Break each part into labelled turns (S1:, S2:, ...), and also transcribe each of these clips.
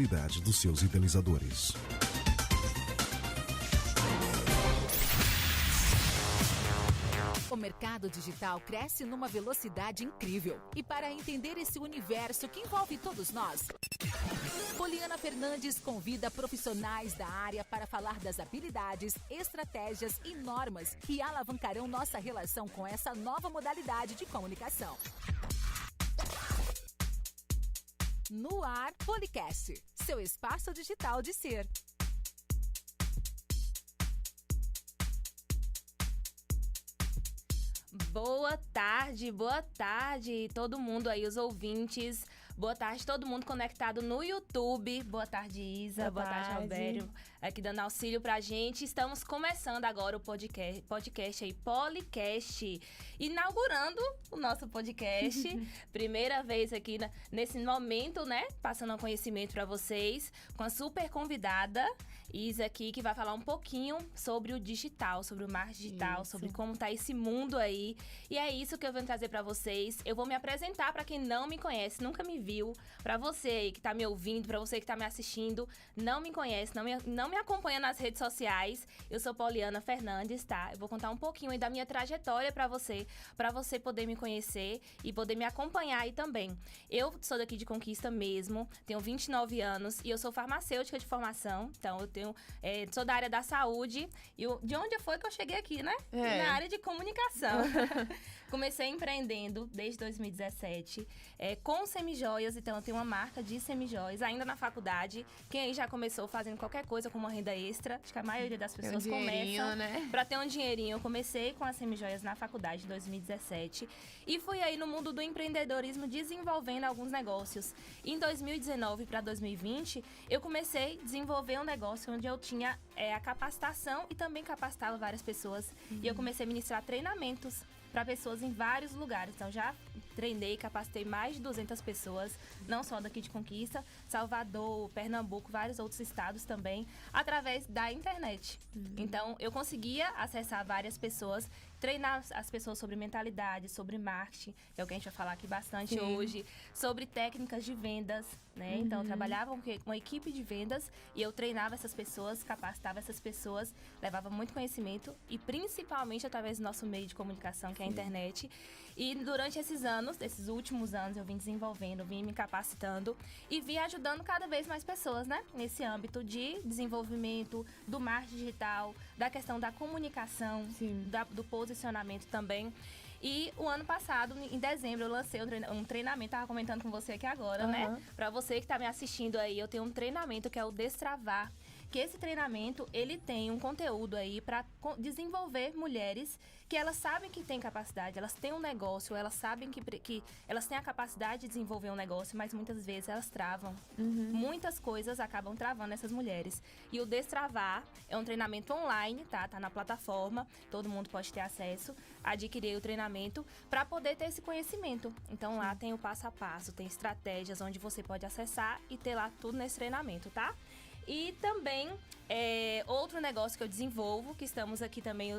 S1: responsabilidade dos seus idealizadores.
S2: O mercado digital cresce numa velocidade incrível. E para entender esse universo que envolve todos nós, Poliana Fernandes convida profissionais da área para falar das habilidades, estratégias e normas que alavancarão nossa relação com essa nova modalidade de comunicação. No ar, Policast, seu espaço digital de ser.
S3: Boa tarde, todo mundo aí, os ouvintes. Boa tarde, todo mundo conectado no YouTube. Boa tarde, Isa. Boa tarde, Robério. Aqui dando auxílio pra gente. Estamos começando agora o podcast aí, Policast. Inaugurando o nosso podcast. Primeira vez aqui nesse momento, né? Passando um conhecimento pra vocês. Com a super convidada, Isa aqui, que vai falar um pouquinho sobre o digital, sobre o marketing digital, sobre como tá esse mundo aí. E é isso que eu venho trazer pra vocês. Eu vou me apresentar pra quem não me conhece, nunca me viu. Pra você aí que tá me ouvindo, pra você que tá me assistindo, não me conhece, não me acompanha nas redes sociais. Eu sou Poliana Fernandes, tá? Eu vou contar um pouquinho aí da minha trajetória pra você poder me conhecer e poder me acompanhar aí também. Eu sou daqui de Conquista mesmo, tenho 29 anos e eu sou farmacêutica de formação. Então eu sou da área da saúde. E de onde foi que eu cheguei aqui, né? Na área de comunicação. Comecei empreendendo desde 2017 com semijoias, então eu tenho uma marca de semijoias ainda na faculdade. Quem aí já começou fazendo qualquer coisa com uma renda extra, acho que a maioria das pessoas começam, né? Pra ter um dinheirinho. Eu comecei com as semijoias na faculdade em 2017 e fui aí no mundo do empreendedorismo desenvolvendo alguns negócios. Em 2019 para 2020, eu comecei a desenvolver um negócio onde eu tinha a capacitação e também capacitava várias pessoas. E eu comecei a ministrar treinamentos para pessoas em vários lugares. Então, já treinei, capacitei mais de 200 pessoas, não só daqui de Conquista, Salvador, Pernambuco, vários outros estados também, através da internet. Então, eu conseguia acessar várias pessoas, treinar as pessoas sobre mentalidade, sobre marketing, que é o que a gente vai falar aqui bastante hoje, sobre técnicas de vendas, né? Então, eu trabalhava com uma equipe de vendas e eu treinava essas pessoas, capacitava essas pessoas, levava muito conhecimento e principalmente através do nosso meio de comunicação, que é a internet. E durante esses últimos anos, eu vim desenvolvendo, vim me capacitando e vim ajudando cada vez mais pessoas, né? Nesse âmbito de desenvolvimento do marketing digital, da questão da comunicação, do posicionamento também. E o ano passado, em dezembro, eu lancei um treinamento, tava comentando com você aqui agora, né? Pra você que tá me assistindo aí, eu tenho um treinamento que é o Destravar. Que esse treinamento, ele tem um conteúdo aí para desenvolver mulheres que elas sabem que têm capacidade, elas têm um negócio, elas sabem que elas têm a capacidade de desenvolver um negócio, mas muitas vezes elas travam. Muitas coisas acabam travando essas mulheres. E o Destravar é um treinamento online, tá? Tá na plataforma, todo mundo pode ter acesso. Adquirir o treinamento para poder ter esse conhecimento. Então lá tem o passo a passo, tem estratégias onde você pode acessar e ter lá tudo nesse treinamento, tá? E também outro negócio que eu desenvolvo, que estamos aqui também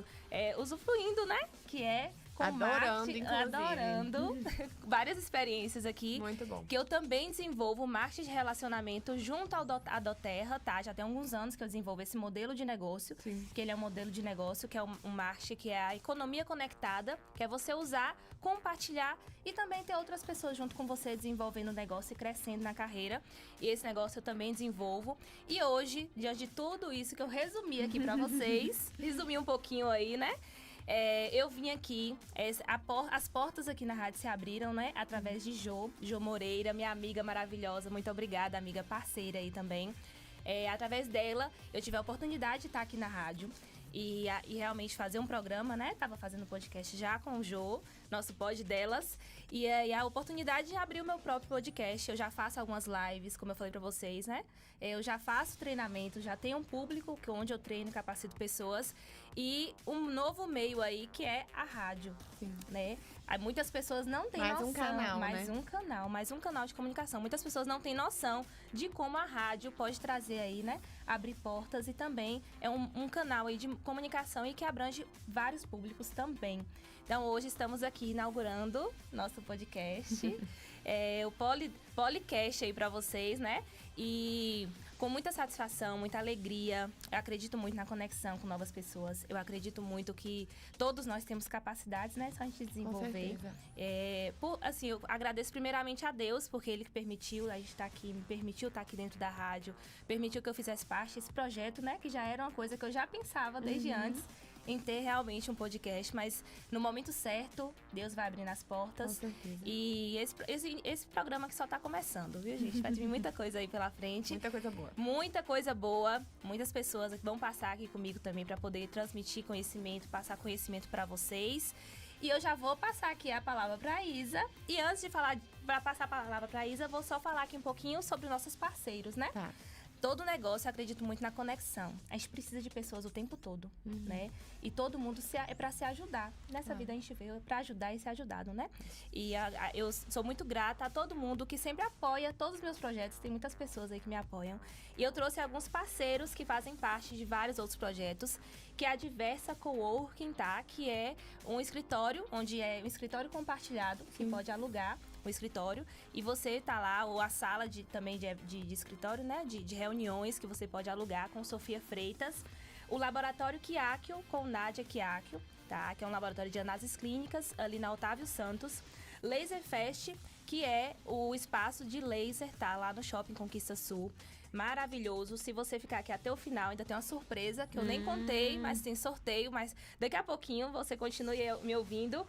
S3: usufruindo, né? Que é com marketing, adorando. Várias experiências aqui. Muito bom. Que eu também desenvolvo marketing de relacionamento junto ao Doterra, tá? Já tem alguns anos que eu desenvolvo esse modelo de negócio. Que ele é um modelo de negócio, que é um marketing que é a economia conectada, que é você usar, compartilhar e também ter outras pessoas junto com você desenvolvendo o negócio e crescendo na carreira. E esse negócio eu também desenvolvo. E hoje, diante de tudo isso que eu resumi aqui pra vocês, resumi um pouquinho aí, né? Eu vim aqui, as portas aqui na rádio se abriram, né? Através de Jo Moreira, minha amiga maravilhosa. Muito obrigada, amiga parceira aí também. Através dela, eu tive a oportunidade de estar aqui na rádio. E realmente fazer um programa, né? Tava fazendo podcast já com o Jô, nosso pod delas. E a oportunidade de abrir o meu próprio podcast. Eu já faço algumas lives, como eu falei pra vocês, né? Eu já faço treinamento, já tenho um público onde eu treino e capacito pessoas. E um novo meio aí, que é a rádio, né? Muitas pessoas não têm noção. Mais um canal de comunicação. Muitas pessoas não têm noção de como a rádio pode trazer aí, né? Abrir portas e também é um canal aí de comunicação e que abrange vários públicos também. Então, hoje estamos aqui inaugurando nosso podcast. o Policast aí pra vocês, né? E com muita satisfação, muita alegria. Eu acredito muito na conexão com novas pessoas. Eu acredito muito que todos nós temos capacidades, né? Só a gente desenvolver.
S4: Com certeza.
S3: Assim, eu agradeço primeiramente a Deus, porque Ele que permitiu a gente estar aqui, me permitiu estar aqui dentro da rádio, permitiu que eu fizesse parte desse projeto, né? Que já era uma coisa que eu já pensava desde antes. Em ter realmente um podcast, mas no momento certo, Deus vai abrindo as portas.
S4: Com certeza.
S3: E esse programa que só tá começando, viu, gente? Vai vir muita coisa aí pela frente.
S4: Muita coisa boa.
S3: Muita coisa boa. Muitas pessoas que vão passar aqui comigo também para poder transmitir conhecimento, passar conhecimento para vocês. E eu já vou passar aqui a palavra para Isa. E antes de passar a palavra para Isa, vou só falar aqui um pouquinho sobre nossos parceiros, né?
S4: Tá.
S3: Todo negócio, eu acredito muito na conexão. A gente precisa de pessoas o tempo todo, né? E todo mundo é para se ajudar. Nessa vida a gente veio para ajudar e ser ajudado, né? E eu sou muito grata a todo mundo que sempre apoia todos os meus projetos. Tem muitas pessoas aí que me apoiam. E eu trouxe alguns parceiros que fazem parte de vários outros projetos, que é a Diversa Coworking, tá? Que é um escritório, onde é um escritório compartilhado, que pode alugar o escritório, e você tá lá, ou a sala também de escritório, né, de reuniões, que você pode alugar com Sofia Freitas. O Laboratório Quiáquio, com Nádia Quiáquio, tá, que é um laboratório de análises clínicas, ali na Otávio Santos. Laser Fest, que é o espaço de laser, tá, lá no Shopping Conquista Sul. Maravilhoso. Se você ficar aqui até o final, ainda tem uma surpresa que eu nem contei, mas tem sorteio, mas daqui a pouquinho você continue me ouvindo.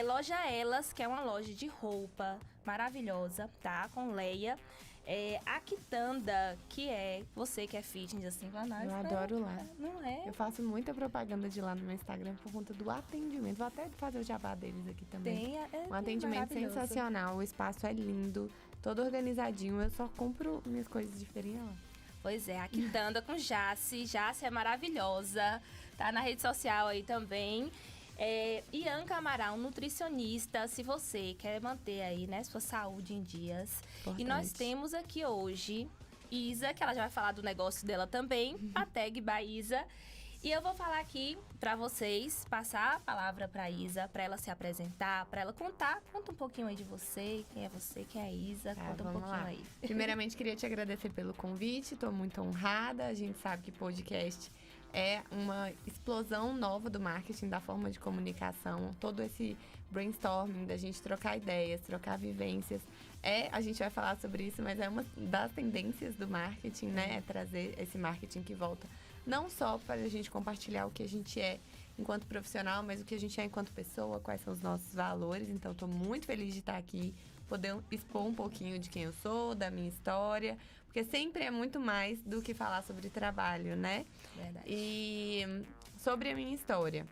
S3: Loja Elas, que é uma loja de roupa maravilhosa, tá? Com Leia. A Quitanda, que é você que é fitness, assim, pra nós.
S4: Eu adoro lá.
S3: Não é?
S4: Eu faço muita propaganda de lá no meu Instagram por conta do atendimento. Vou até fazer o jabá deles aqui também. Um atendimento sensacional, o espaço é lindo, todo organizadinho. Eu só compro minhas coisas de feirinha lá.
S3: Pois é, a Quitanda com Jace. Jace é maravilhosa. Tá na rede social aí também. Ianca Amaral, nutricionista, se você quer manter aí, né, sua saúde em dias. Importante. E nós temos aqui hoje Isa, que ela já vai falar do negócio dela também, a Tag by Isa. E eu vou falar aqui pra vocês, passar a palavra pra Isa, pra ela se apresentar, pra ela conta um pouquinho aí de você, quem é a Isa, conta um pouquinho aí.
S4: Primeiramente, queria te agradecer pelo convite, tô muito honrada, a gente sabe que podcast é uma explosão nova do marketing, da forma de comunicação, todo esse brainstorming, da gente trocar ideias, trocar vivências. A gente vai falar sobre isso, mas é uma das tendências do marketing, né? É trazer esse marketing que volta não só para a gente compartilhar o que a gente é enquanto profissional, mas o que a gente é enquanto pessoa, quais são os nossos valores. Então, estou muito feliz de estar aqui, poder expor um pouquinho de quem eu sou, da minha história, porque sempre é muito mais do que falar sobre trabalho, né?
S3: Verdade.
S4: E sobre a minha história.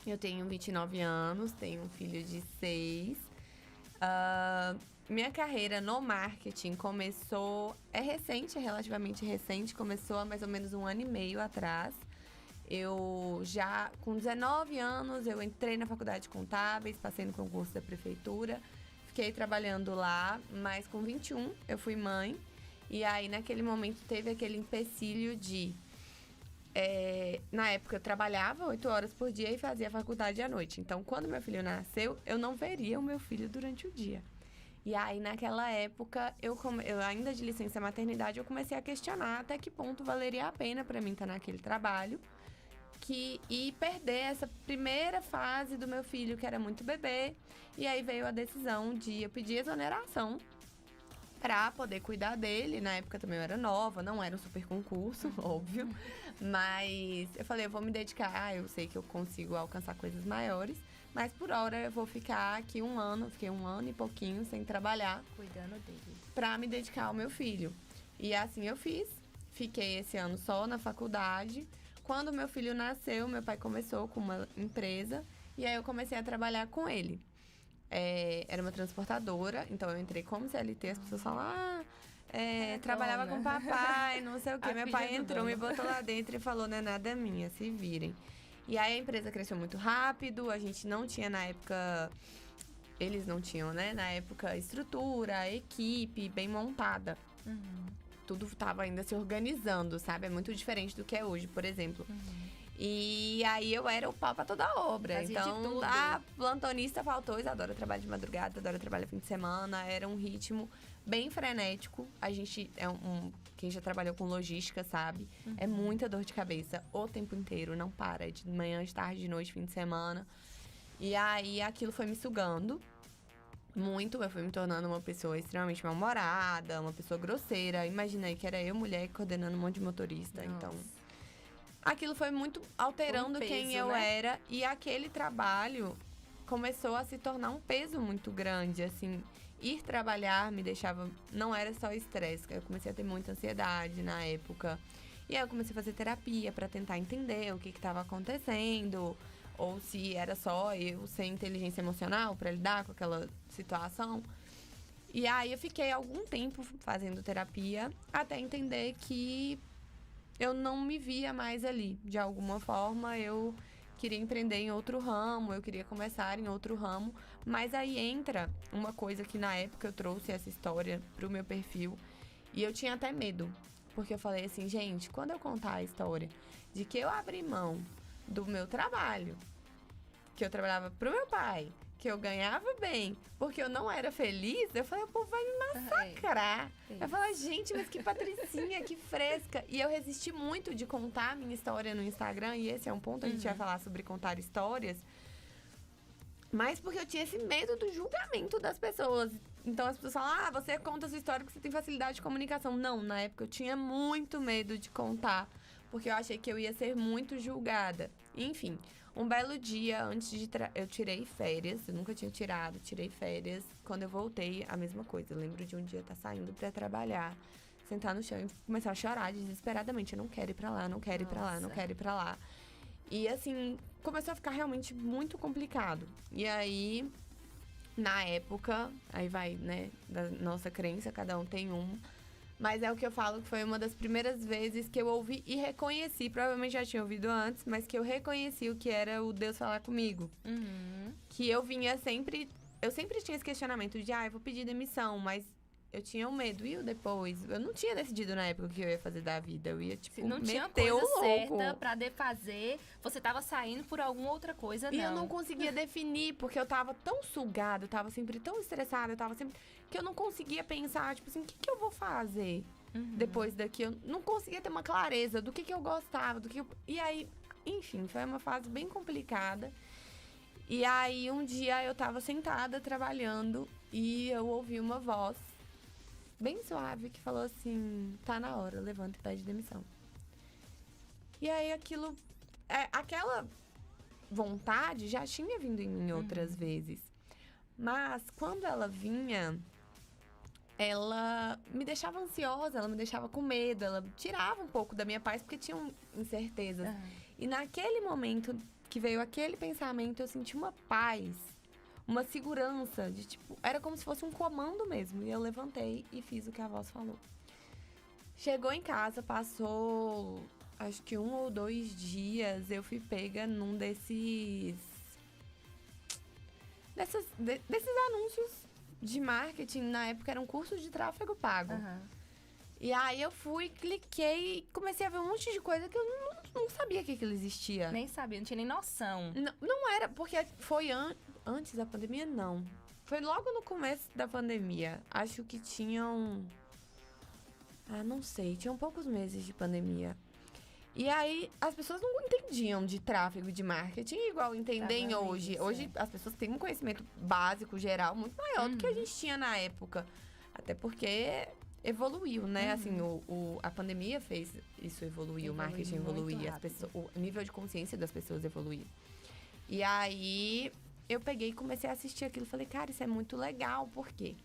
S4: Eu tenho 29 anos, tenho um filho de 6. Minha carreira no marketing começou... É recente, é relativamente recente. Começou há mais ou menos 1 ano e meio atrás. Eu já, com 19 anos, eu entrei na faculdade de contábeis, passei no concurso da prefeitura. Fiquei trabalhando lá, mas com 21 eu fui mãe. E aí, naquele momento, teve aquele empecilho de... na época, eu trabalhava 8 horas por dia e fazia faculdade à noite. Então, quando meu filho nasceu, eu não veria o meu filho durante o dia. E aí, naquela época, eu ainda de licença maternidade, eu comecei a questionar até que ponto valeria a pena para mim estar naquele trabalho. E perder essa primeira fase do meu filho, que era muito bebê. E aí veio a decisão de eu pedir exoneração pra poder cuidar dele. Na época também eu era nova, não era um super concurso, óbvio. Mas eu falei, eu vou me dedicar, eu sei que eu consigo alcançar coisas maiores. Mas por hora eu vou ficar aqui 1 ano, fiquei 1 ano e pouquinho sem trabalhar.
S3: Cuidando dele.
S4: Pra me dedicar ao meu filho. E assim eu fiz. Fiquei esse ano só na faculdade. Quando meu filho nasceu, meu pai começou com uma empresa. E aí eu comecei a trabalhar com ele. Era uma transportadora, então eu entrei como CLT, as pessoas falam, trabalhava com papai, não sei o quê. Meu pai entrou, me botou lá dentro e falou, não é nada minha, se virem. E aí a empresa cresceu muito rápido, a gente não tinha na época, eles não tinham, né, na época, estrutura, equipe bem montada. Tudo estava ainda se organizando, sabe? É muito diferente do que é hoje, por exemplo. E aí eu era o pau pra toda a obra.
S3: Fazia de
S4: Então,
S3: tudo.
S4: a plantonista faltou. Isadora trabalha de madrugada, Isadora trabalha fim de semana. Era um ritmo bem frenético. A gente quem já trabalhou com logística sabe. É muita dor de cabeça o tempo inteiro. Não para. De manhã, de tarde, de noite, fim de semana. E aí aquilo foi me sugando muito. Eu fui me tornando uma pessoa extremamente mal-humorada, uma pessoa grosseira. Imaginei que era eu, mulher, coordenando um monte de motorista.
S3: Nossa.
S4: Então, aquilo foi muito alterando
S3: Um peso,
S4: quem eu
S3: né?
S4: era. E aquele trabalho começou a se tornar um peso muito grande, assim. Ir trabalhar me deixava... Não era só estresse, eu comecei a ter muita ansiedade na época. E aí eu comecei a fazer terapia pra tentar entender o que estava acontecendo. Ou se era só eu sem inteligência emocional pra lidar com aquela situação. E aí eu fiquei algum tempo fazendo terapia até entender que eu não me via mais ali. De alguma forma, eu queria empreender em outro ramo, eu queria começar em outro ramo. Mas aí entra uma coisa que na época eu trouxe essa história pro meu perfil. E eu tinha até medo. Porque eu falei assim, gente, quando eu contar a história de que eu abri mão do meu trabalho, que eu trabalhava pro meu pai, que eu ganhava bem, porque eu não era feliz, eu falei, o povo vai me massacrar. Eu falei, gente, mas que patricinha, que fresca. E eu resisti muito de contar a minha história no Instagram, e esse é um ponto, a gente vai falar sobre contar histórias. Mas porque eu tinha esse medo do julgamento das pessoas. Então as pessoas falam, você conta a sua história porque você tem facilidade de comunicação. Não, na época eu tinha muito medo de contar, porque eu achei que eu ia ser muito julgada. Enfim, um belo dia, antes de eu tirei férias, eu nunca tinha tirei férias. Quando eu voltei, a mesma coisa. Eu lembro de um dia estar saindo pra trabalhar, sentar no chão e começar a chorar desesperadamente. Eu não quero ir pra lá, não quero ir pra lá, não quero ir pra lá. E assim, começou a ficar realmente muito complicado. E aí, na época, aí vai, né, da nossa crença, cada um tem um. Mas é o que eu falo que foi uma das primeiras vezes que eu ouvi e reconheci. Provavelmente já tinha ouvido antes, mas que eu reconheci o que era o Deus falar comigo. Que eu vinha sempre... Eu sempre tinha esse questionamento de, eu vou pedir demissão, mas eu tinha um medo. E o depois? Eu não tinha decidido na época o que eu ia fazer da vida. Eu ia, tipo,
S3: Não tinha
S4: meter o
S3: coisa
S4: louco.
S3: certa pra fazer. Você tava saindo por alguma outra coisa, não.
S4: E eu não conseguia definir, porque eu tava tão sugada, eu tava sempre tão estressada, eu tava sempre... Que eu não conseguia pensar, tipo assim, o que eu vou fazer depois daqui? Eu não conseguia ter uma clareza do que eu gostava, do que eu... E aí, enfim, foi uma fase bem complicada. E aí, um dia eu tava sentada, trabalhando, e eu ouvi uma voz bem suave que falou assim, tá na hora, levanta e pede demissão. E aí, aquilo... aquela vontade já tinha vindo em mim outras vezes. Mas, quando ela vinha, ela me deixava ansiosa, ela me deixava com medo, ela tirava um pouco da minha paz, porque tinham incertezas. E naquele momento que veio aquele pensamento, eu senti uma paz, uma segurança, de tipo, era como se fosse um comando mesmo. E eu levantei e fiz o que a voz falou. Chegou em casa, passou, acho que 1 ou 2 dias, eu fui pega num desses anúncios de marketing. Na época era um curso de tráfego pago. E aí eu fui, cliquei e comecei a ver um monte de coisa que eu não sabia que aquilo existia.
S3: Nem sabia, não tinha nem noção.
S4: Não era, porque foi antes da pandemia, não. Foi logo no começo da pandemia. Acho que tinham... não sei, tinham poucos meses de pandemia. E aí, as pessoas não entendiam de tráfego e de marketing igual entendem hoje. Hoje, as pessoas têm um conhecimento básico, geral, muito maior do que a gente tinha na época. Até porque evoluiu, né? Assim, a pandemia fez isso evoluir, o marketing evoluir, o nível de consciência das pessoas evoluir. E aí, eu peguei e comecei a assistir aquilo. Falei, cara, isso é muito legal. Por quê?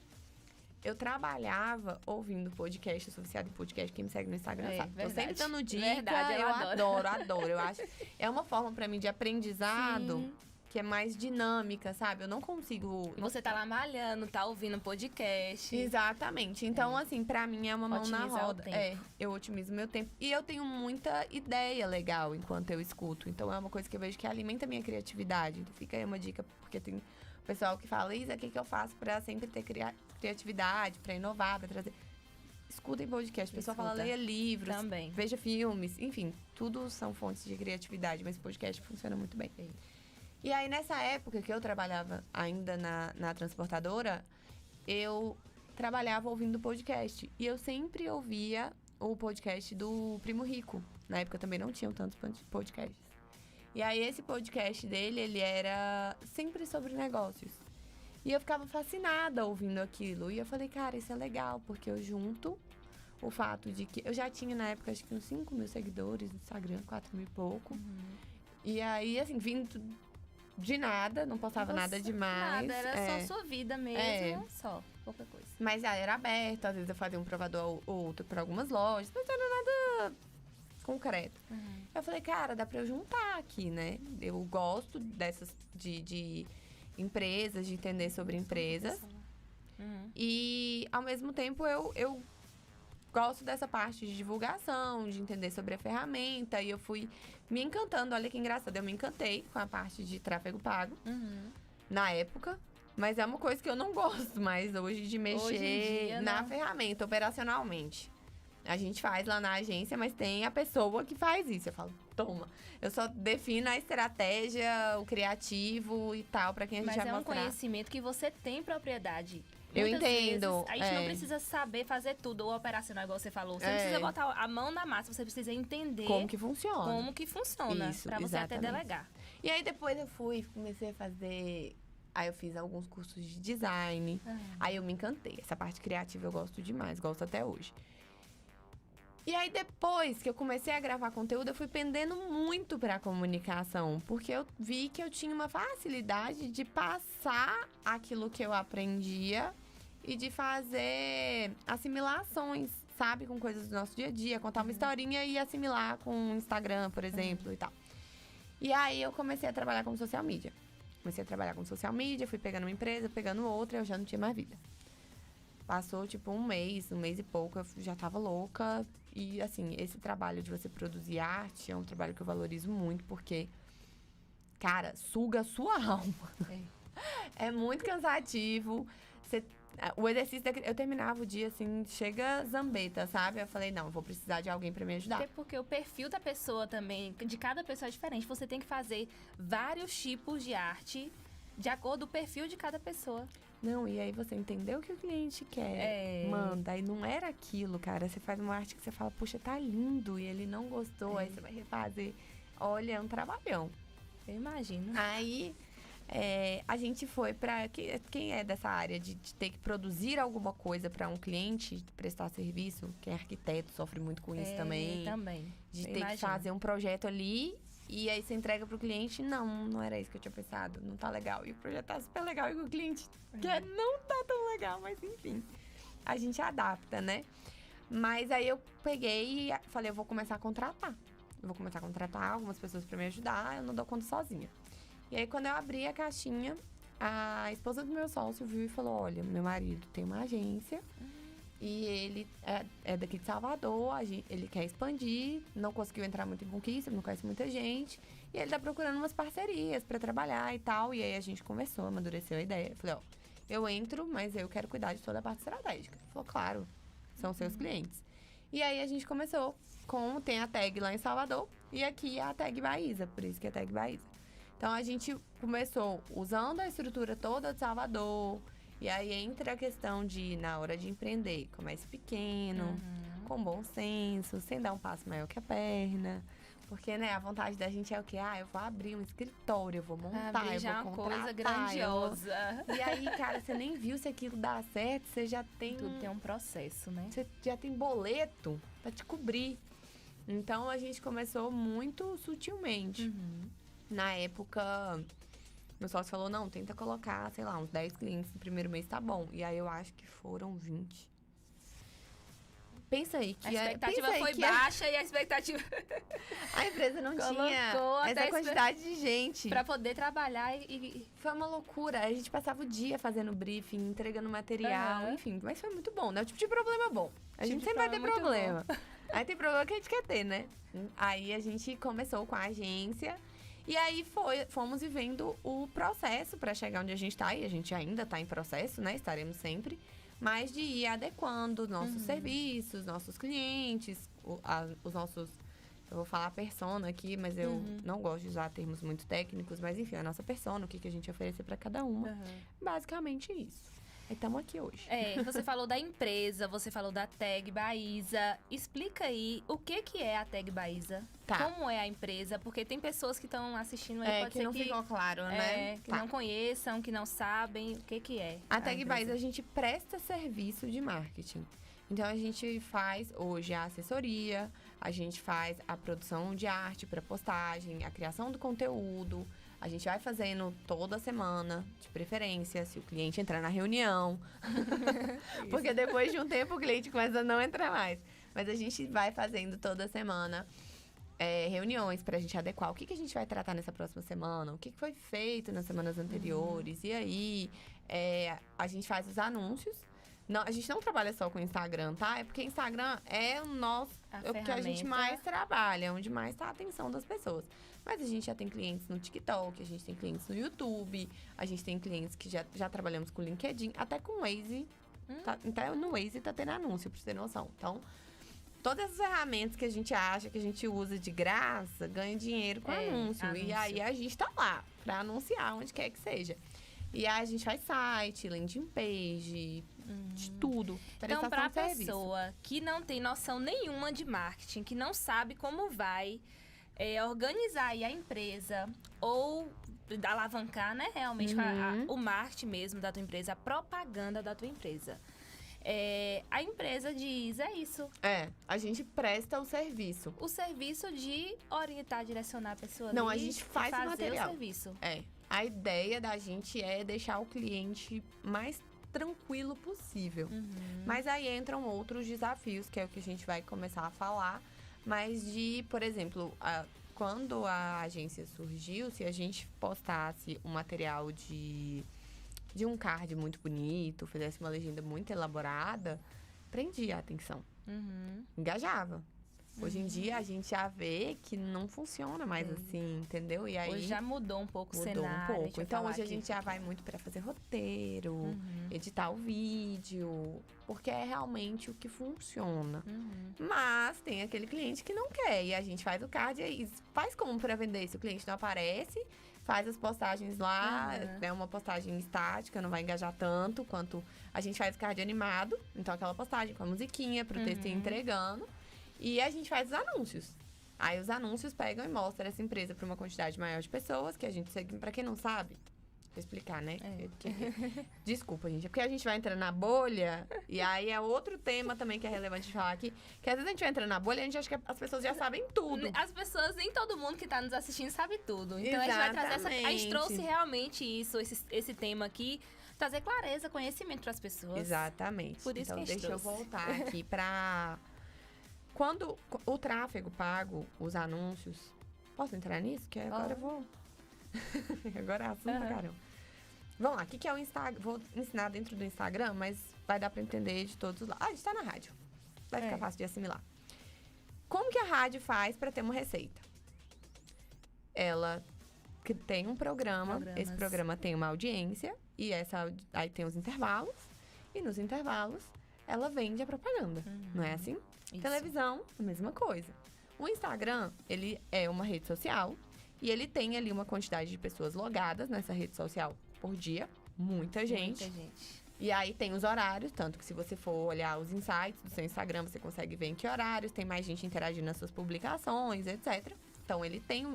S4: Eu trabalhava ouvindo podcast, eu sou viciada em podcast, quem me segue no Instagram sabe. Tô sempre dando dica,
S3: Verdade,
S4: eu adoro. Eu acho, é uma forma pra mim de aprendizado que é mais dinâmica, sabe? Eu não consigo...
S3: Você tá lá malhando, tá ouvindo podcast.
S4: Exatamente. Então, assim, pra mim é uma mão na
S3: Otimizar o
S4: roda.
S3: tempo.
S4: Eu otimizo meu tempo. E eu tenho muita ideia legal enquanto eu escuto. Então, é uma coisa que eu vejo que alimenta a minha criatividade. Então, fica aí uma dica, porque tem pessoal que fala, Isa, o que eu faço pra sempre ter criatividade, pra inovar, pra trazer... escutem podcast. O pessoal fala,
S3: Escuta.
S4: leia livros,
S3: Também.
S4: veja filmes. Enfim, tudo são fontes de criatividade, mas podcast funciona muito bem. E aí, nessa época que eu trabalhava ainda na transportadora, eu trabalhava ouvindo podcast. E eu sempre ouvia o podcast do Primo Rico. Na época também não tinham tantos podcasts. E aí, esse podcast dele, ele era sempre sobre negócios. E eu ficava fascinada ouvindo aquilo. E eu falei, cara, isso é legal, porque eu junto o fato de que... Eu já tinha, na época, acho que uns 5 mil seguidores no Instagram, 4 mil e pouco. E aí, assim, vindo de nada, não postava nada demais.
S3: Nada, era só sua vida mesmo, só, pouca coisa.
S4: Mas já era aberto, às vezes eu fazia um provador ou outro pra algumas lojas, mas não era nada concreto. Eu falei, cara, dá pra eu juntar aqui, né? Eu gosto dessas, de empresas, de entender sobre empresas. E, ao mesmo tempo, eu gosto dessa parte de divulgação, de entender sobre a ferramenta. E eu fui me encantando. Olha que engraçado, eu me encantei com a parte de tráfego pago na época. Mas é uma coisa que eu não gosto mais hoje de mexer
S3: Hoje em dia,
S4: na
S3: né?
S4: ferramenta, operacionalmente. A gente faz lá na agência, mas tem a pessoa que faz isso. Eu falo, toma. Eu só defino a estratégia, o criativo e tal, pra quem a gente
S3: Mas
S4: vai
S3: é um
S4: mostrar.
S3: conhecimento que você tem propriedade.
S4: Eu
S3: Muitas
S4: entendo,
S3: vezes, a gente não
S4: é.
S3: precisa saber fazer tudo, ou operacional, igual você falou. Você
S4: É.
S3: não precisa botar a mão na massa, você precisa entender
S4: Como que funciona.
S3: como que funciona.
S4: Isso,
S3: pra você até
S4: exatamente.
S3: delegar.
S4: E aí depois eu comecei a fazer... Aí eu fiz alguns cursos de design. Aí eu me encantei. Essa parte criativa eu gosto demais, gosto até hoje. E aí depois que eu comecei a gravar conteúdo, eu fui pendendo muito pra comunicação. Porque eu vi que eu tinha uma facilidade de passar aquilo que eu aprendia e de fazer assimilações, sabe? Com coisas do nosso dia a dia. Contar uma historinha e assimilar com o Instagram, por exemplo, e tal. E aí eu comecei a trabalhar como social media. Comecei a trabalhar com social media, fui pegando uma empresa, pegando outra, eu já não tinha mais vida. Passou, tipo, um mês e pouco, eu já tava louca. E, assim, esse trabalho de você produzir arte é um trabalho que eu valorizo muito, porque, cara, suga a sua alma. É muito cansativo. O exercício, eu terminava o dia, assim, chega zambeta, sabe? Eu falei, não, eu vou precisar de alguém pra me ajudar.
S3: Até porque o perfil da pessoa também, de cada pessoa é diferente. Você tem que fazer vários tipos de arte de acordo com o perfil de cada pessoa.
S4: Não, e aí você entendeu o que o cliente quer, manda. E não era aquilo, cara. Você faz uma arte que você fala, puxa, tá lindo. E ele não gostou, aí você vai refazer. Olha, é um trabalhão.
S3: Eu imagino.
S4: Aí, a gente foi pra... Quem é dessa área de ter que produzir alguma coisa pra um cliente, prestar serviço, quem é arquiteto sofre muito com isso também.
S3: Também.
S4: De
S3: Eu
S4: ter que
S3: imagino.
S4: fazer um projeto ali e aí você entrega pro cliente. Não era isso que eu tinha pensado. Não tá legal. E o projeto tá super legal e o cliente não tá tão legal, mas enfim. A gente adapta, né? Mas aí eu peguei e falei, eu vou começar a contratar. Eu vou começar a contratar algumas pessoas pra me ajudar, eu não dou conta sozinha. E aí quando eu abri a caixinha, a esposa do meu sócio viu e falou, olha, meu marido tem uma agência e ele é daqui de Salvador, ele quer expandir, não conseguiu entrar muito em conquista, não conhece muita gente. E ele tá procurando umas parcerias pra trabalhar e tal. E aí a gente conversou, amadureceu a ideia. Eu falei, ó, eu entro, mas eu quero cuidar de toda a parte estratégica. Ele falou, claro, são seus clientes. E aí a gente começou tem a tag lá em Salvador e aqui é a tag Baísa, por isso que é a tag Baísa. Então a gente começou usando a estrutura toda de Salvador. E aí entra a questão de, na hora de empreender, comece pequeno, com bom senso, sem dar um passo maior que a perna. Porque, né, a vontade da gente é o quê? Eu vou abrir um escritório, eu vou montar,
S3: Abrir
S4: eu
S3: já
S4: vou
S3: uma coisa
S4: contratar.
S3: grandiosa.
S4: E aí, cara, você nem viu se aquilo dá certo, você já tem...
S3: Tudo tem um processo, né?
S4: Você já tem boleto pra te cobrir. Então, a gente começou muito sutilmente. Na época, meu sócio falou, não, tenta colocar, sei lá, uns 10 clientes no primeiro mês, tá bom. E aí, eu acho que foram 20. Pensa aí que
S3: A expectativa foi baixa e a expectativa
S4: a empresa não
S3: Colocou
S4: tinha
S3: até
S4: essa quantidade de gente.
S3: pra poder trabalhar e
S4: Foi uma loucura. A gente passava o dia fazendo briefing, entregando material, enfim. Mas foi muito bom, né? O tipo de problema bom. A gente sempre vai ter problema. Aí tem problema que a gente quer ter, né? Aí a gente começou com a agência. E aí fomos vivendo o processo pra chegar onde a gente tá. E a gente ainda tá em processo, né? Estaremos sempre. mas de ir adequando nossos serviços, nossos clientes, os nossos... Eu vou falar persona aqui, mas eu não gosto de usar termos muito técnicos. Mas, enfim, a nossa persona, o que a gente oferece para cada uma. Basicamente isso. E estamos aqui hoje.
S3: Você falou da empresa, você falou da Tag Baísa. Explica aí o que é a Tag Baísa.
S4: Tá.
S3: Como é a empresa? Porque tem pessoas que estão assistindo aí, pode
S4: que
S3: ser
S4: não ficou claro, né?
S3: Que não conheçam, que não sabem o que é.
S4: A Tag Baísa, a gente presta serviço de marketing. Então, a gente faz hoje a assessoria, a gente faz a produção de arte para postagem, a criação do conteúdo. A gente vai fazendo toda semana, de preferência, se o cliente entrar na reunião. Porque depois de um tempo o cliente começa a não entrar mais. Mas a gente vai fazendo toda semana reuniões pra gente adequar o que a gente vai tratar nessa próxima semana, o que foi feito nas semanas anteriores. E aí, a gente faz os anúncios. Não, a gente não trabalha só com Instagram, tá? É porque Instagram é o que a gente mais trabalha, onde mais tá a atenção das pessoas. Mas a gente já tem clientes no TikTok, a gente tem clientes no YouTube, a gente tem clientes que já trabalhamos com LinkedIn, até com o Waze. Até no Waze tá tendo anúncio, pra você ter noção. Então, todas as ferramentas que a gente acha que a gente usa de graça, ganha dinheiro com anúncio. E aí a gente tá lá pra anunciar onde quer que seja. E aí a gente faz site, landing page, de tudo.
S3: Então, pra pessoa que não tem noção nenhuma de marketing, que não sabe como vai organizar aí a empresa ou alavancar, né, realmente o marketing mesmo da tua empresa, a propaganda da tua empresa. A empresa diz, isso.
S4: A gente presta o serviço.
S3: O serviço de orientar, direcionar a pessoa.
S4: Não, a gente faz
S3: fazer
S4: o material.
S3: O serviço.
S4: A ideia da gente é deixar o cliente mais tranquilo possível. Mas aí entram outros desafios, que é o que a gente vai começar a falar. Mas por exemplo, quando a agência surgiu, se a gente postasse um material de um card muito bonito, fizesse uma legenda muito elaborada, prendia a atenção. Engajava. Hoje em dia, a gente já vê que não funciona mais assim, entendeu? E aí,
S3: hoje já mudou um pouco o cenário.
S4: Mudou um pouco. Então, hoje a gente já vai muito para fazer roteiro, editar o vídeo, porque é realmente o que funciona. Mas tem aquele cliente que não quer, e a gente faz o card e faz como para vender. Se o cliente não aparece, faz as postagens lá, é uma postagem estática, não vai engajar tanto quanto a gente faz o card animado. Então, aquela postagem com a musiquinha pro texto ir entregando. E a gente faz os anúncios. Aí os anúncios pegam e mostram essa empresa para uma quantidade maior de pessoas, que a gente segue. Pra quem não sabe, vou explicar, né? Desculpa, gente. É porque a gente vai entrando na bolha, e aí é outro tema também que é relevante de falar aqui, que às vezes a gente vai entrando na bolha e a gente acha que as pessoas já sabem tudo.
S3: As pessoas, nem todo mundo que tá nos assistindo sabe tudo. Então a gente vai trazer a gente trouxe realmente esse tema aqui, trazer clareza, conhecimento para as pessoas.
S4: Exatamente.
S3: Por isso
S4: então,
S3: que
S4: deixa eu voltar aqui pra... Quando o tráfego pago, os anúncios... Posso entrar nisso? Que agora eu vou... agora é assunto pra caramba. Vamos lá, o que é o Instagram? Vou ensinar dentro do Instagram, mas vai dar pra entender de todos os lados. A gente tá na rádio. Vai ficar fácil de assimilar. Como que a rádio faz pra ter uma receita? Ela tem um programa, esse programa tem uma audiência, e aí tem os intervalos, e nos intervalos ela vende a propaganda, não é assim? Isso. Televisão, a mesma coisa. O Instagram, ele é uma rede social e ele tem ali uma quantidade de pessoas logadas nessa rede social por dia. Muita gente.
S3: Muita gente.
S4: E aí tem os horários, tanto que se você for olhar os insights do seu Instagram, você consegue ver em que horários tem mais gente interagindo nas suas publicações, etc. Então, ele tem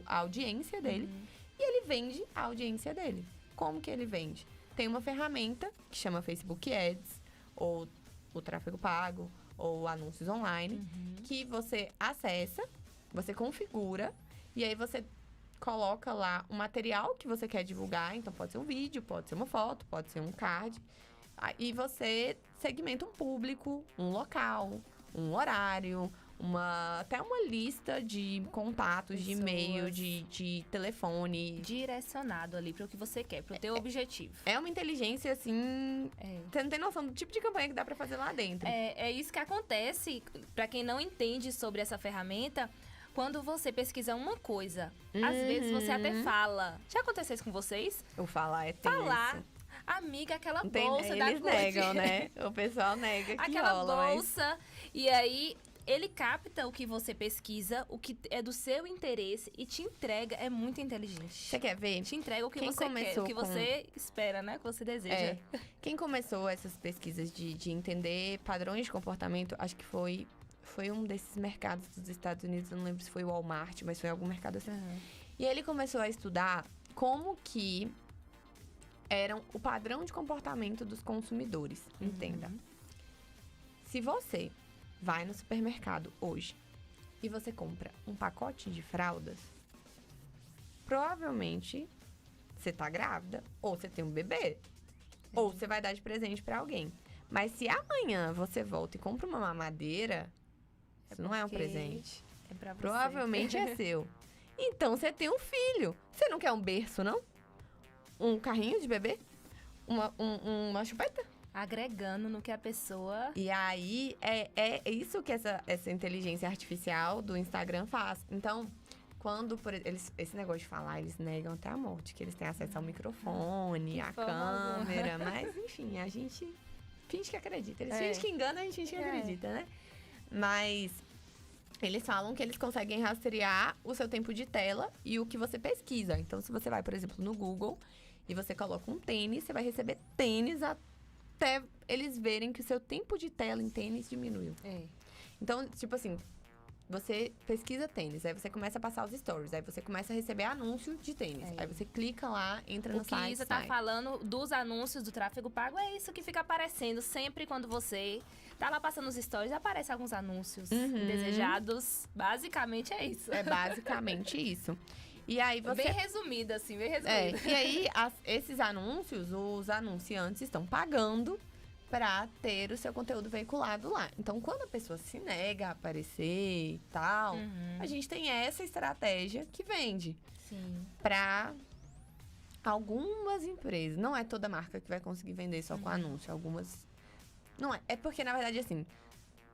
S4: a audiência dele e ele vende a audiência dele. Como que ele vende? Tem uma ferramenta que chama Facebook Ads, ou o tráfego pago, ou anúncios online, que você acessa, você configura, e aí você coloca lá um material que você quer divulgar. Então, pode ser um vídeo, pode ser uma foto, pode ser um card. E você segmenta um público, um local, um horário, até uma lista de contatos, de e-mail, de telefone.
S3: Direcionado ali para o que você quer, para o teu objetivo.
S4: É uma inteligência, assim... Você não tem noção do tipo de campanha que dá para fazer lá dentro.
S3: É isso que acontece, para quem não entende sobre essa ferramenta, quando você pesquisa uma coisa, às vezes você até fala. Já aconteceu isso com vocês?
S4: O falar é tenso.
S3: Falar. Amiga, aquela bolsa da
S4: Eles
S3: Gucci.
S4: negam, né? O pessoal nega que
S3: Aquela
S4: rola, mas...
S3: bolsa. E aí, ele capta o que você pesquisa, o que é do seu interesse e te entrega. É muito inteligente.
S4: Você quer ver?
S3: Te entrega o que
S4: Quem
S3: você quer,
S4: começou
S3: o que
S4: com-
S3: você espera, né? O que você deseja.
S4: É. Quem começou essas pesquisas de entender padrões de comportamento, acho que foi um desses mercados dos Estados Unidos, eu não lembro se foi o Walmart, mas foi algum mercado assim.
S3: Uhum.
S4: E ele começou a estudar como que eram o padrão de comportamento dos consumidores. Entenda. Se você vai no supermercado hoje e você compra um pacote de fraldas, provavelmente você tá grávida ou você tem um bebê. Ou você vai dar de presente pra alguém. Mas se amanhã você volta e compra uma mamadeira, isso não é um
S3: porque
S4: presente.
S3: É pra você.
S4: Provavelmente é seu. Então você tem um filho. Você não quer um berço, não? Um carrinho de bebê? Uma chupeta?
S3: Agregando no que a pessoa...
S4: E aí, é isso que essa inteligência artificial do Instagram faz. Então, quando esse negócio de falar, eles negam até a morte, que eles têm acesso ao microfone, à
S3: forma alguma.
S4: câmera. Mas, enfim, a gente finge que acredita. Eles
S3: É.
S4: fingem que enganam, a gente finge que
S3: É.
S4: acredita, né? Mas eles falam que eles conseguem rastrear o seu tempo de tela e o que você pesquisa. Então, se você vai, por exemplo, no Google e você coloca um tênis, você vai receber tênis até eles verem que o seu tempo de tela em tênis diminuiu.
S3: É.
S4: Então, tipo assim, você pesquisa tênis, aí você começa a passar os stories, aí você começa a receber anúncio de tênis.
S3: É.
S4: Aí você clica lá, entra no
S3: O que
S4: site,
S3: Isa tá
S4: sai.
S3: falando dos anúncios do tráfego pago é isso que fica aparecendo sempre quando você tá lá passando os stories, aparece alguns anúncios indesejados. Basicamente é isso.
S4: É basicamente isso. E aí você...
S3: Bem resumido, assim, bem
S4: É,
S3: resumido.
S4: e aí esses anúncios, os anunciantes estão pagando pra ter o seu conteúdo veiculado lá. Então, quando a pessoa se nega a aparecer e tal, a gente tem essa estratégia que vende
S3: Sim.
S4: pra algumas empresas. Não é toda marca que vai conseguir vender só com anúncio. Algumas... Não é. É porque, na verdade, assim...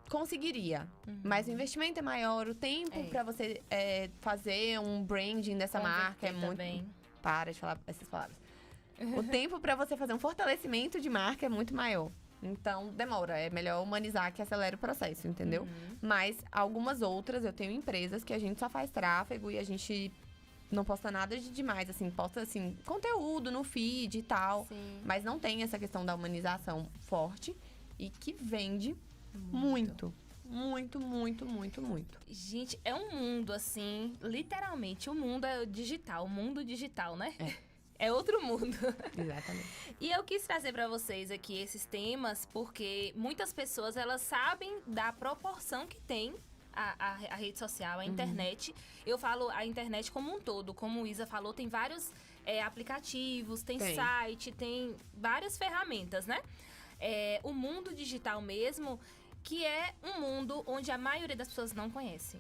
S4: Conseguiria, mas o investimento é maior, o tempo
S3: É.
S4: pra você fazer um branding dessa marca é
S3: Converter
S4: muito...
S3: também.
S4: Para de falar essas palavras. O tempo pra você fazer um fortalecimento de marca é muito maior. Então, demora. É melhor humanizar que acelera o processo, entendeu? Mas algumas outras, eu tenho empresas que a gente só faz tráfego e a gente não posta nada de demais, assim. Posta, assim, conteúdo no feed e tal.
S3: Sim.
S4: Mas não tem essa questão da humanização forte e que vende muito. Muito, muito, muito, muito.
S3: Gente, é um mundo, assim, literalmente, o mundo é digital, o mundo digital, né? É outro mundo.
S4: Exatamente.
S3: E eu quis trazer pra vocês aqui esses temas porque muitas pessoas, elas sabem da proporção que tem a rede social, a internet. Eu falo a internet como um todo. Como o Isa falou, tem vários aplicativos, tem site, tem várias ferramentas, né? O mundo digital mesmo, que é um mundo onde a maioria das pessoas não conhecem.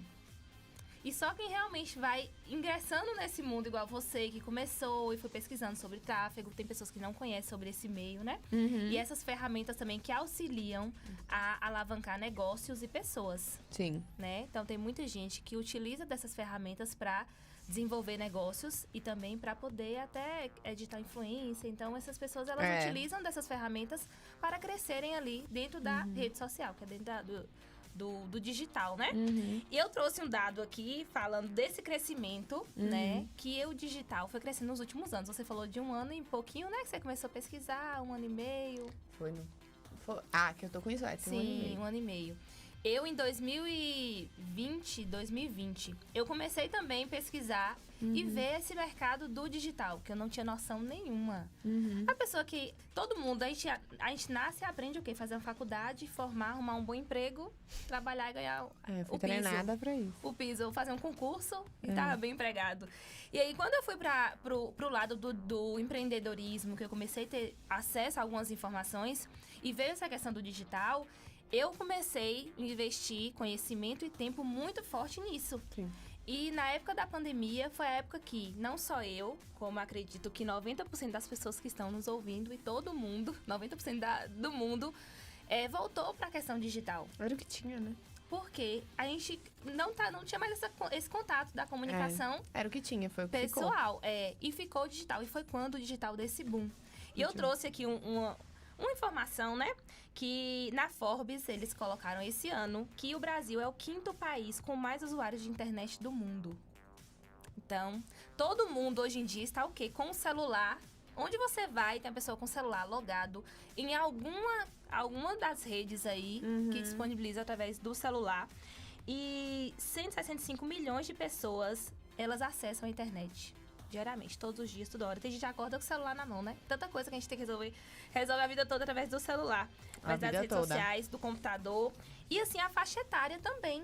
S3: E só quem realmente vai ingressando nesse mundo, igual você, que começou e foi pesquisando sobre tráfego, tem pessoas que não conhecem sobre esse meio, né? E essas ferramentas também que auxiliam a alavancar negócios e pessoas,
S4: Sim.
S3: né? Então tem muita gente que utiliza dessas ferramentas para desenvolver negócios e também para poder até digital influência. Então essas pessoas, elas utilizam dessas ferramentas para crescerem ali dentro da rede social, que é dentro do digital, né? E eu trouxe um dado aqui falando desse crescimento, né? Que o digital foi crescendo nos últimos anos. Você falou de 1 ano e pouquinho, né? Que você começou a pesquisar, 1 ano e meio.
S4: Que eu tô com isso, tem 1 ano e
S3: Sim,
S4: meio.
S3: 1 ano e meio. Eu, em 2020, eu comecei também a pesquisar e ver esse mercado do digital, que eu não tinha noção nenhuma. A pessoa que... Todo mundo, a gente nasce e aprende o quê? Fazer uma faculdade, formar, arrumar um bom emprego, trabalhar e ganhar
S4: Eu fui
S3: o piso.
S4: treinada pra isso.
S3: O piso, fazer um concurso e tava bem empregado. E aí, quando eu fui pro lado do empreendedorismo, que eu comecei a ter acesso a algumas informações e veio essa questão do digital, eu comecei a investir conhecimento e tempo muito forte nisso.
S4: Sim.
S3: E na época da pandemia, foi a época que não só eu, como acredito que 90% das pessoas que estão nos ouvindo e todo mundo, 90% do mundo, voltou para a questão digital.
S4: Era o que tinha, né?
S3: Porque a gente não tinha mais esse contato da comunicação
S4: Era o que tinha, foi o que ficou.
S3: pessoal. E ficou digital. E foi quando o digital desse boom. E eu trouxe aqui uma informação, né? Que na Forbes eles colocaram esse ano que o Brasil é o 5º país com mais usuários de internet do mundo. Então, todo mundo hoje em dia está o quê? Com o celular. Onde você vai, tem a pessoa com o celular logado em alguma das redes aí que disponibiliza através do celular. E 165 milhões de pessoas, elas acessam a internet diariamente, todos os dias, toda hora. Tem gente que acorda com o celular na mão, né? Tanta coisa que a gente tem que resolver a vida toda através do celular. Através das redes sociais, do computador. E assim, a faixa etária também.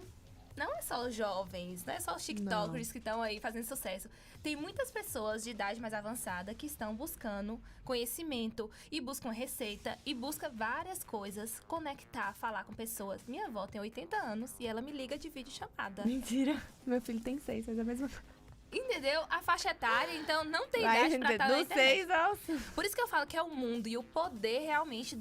S3: Não é só os jovens, não é só os tiktokers que estão aí fazendo sucesso. Tem muitas pessoas de idade mais avançada que estão buscando conhecimento e buscam receita e buscam várias coisas, conectar, falar com pessoas. Minha avó tem 80 anos e ela me liga de videochamada.
S4: Mentira, meu filho tem 6, mas é a mesma coisa.
S3: Entendeu? A faixa etária, então, não tem idade pra estar na internet. Por isso que eu falo que é o mundo e o poder realmente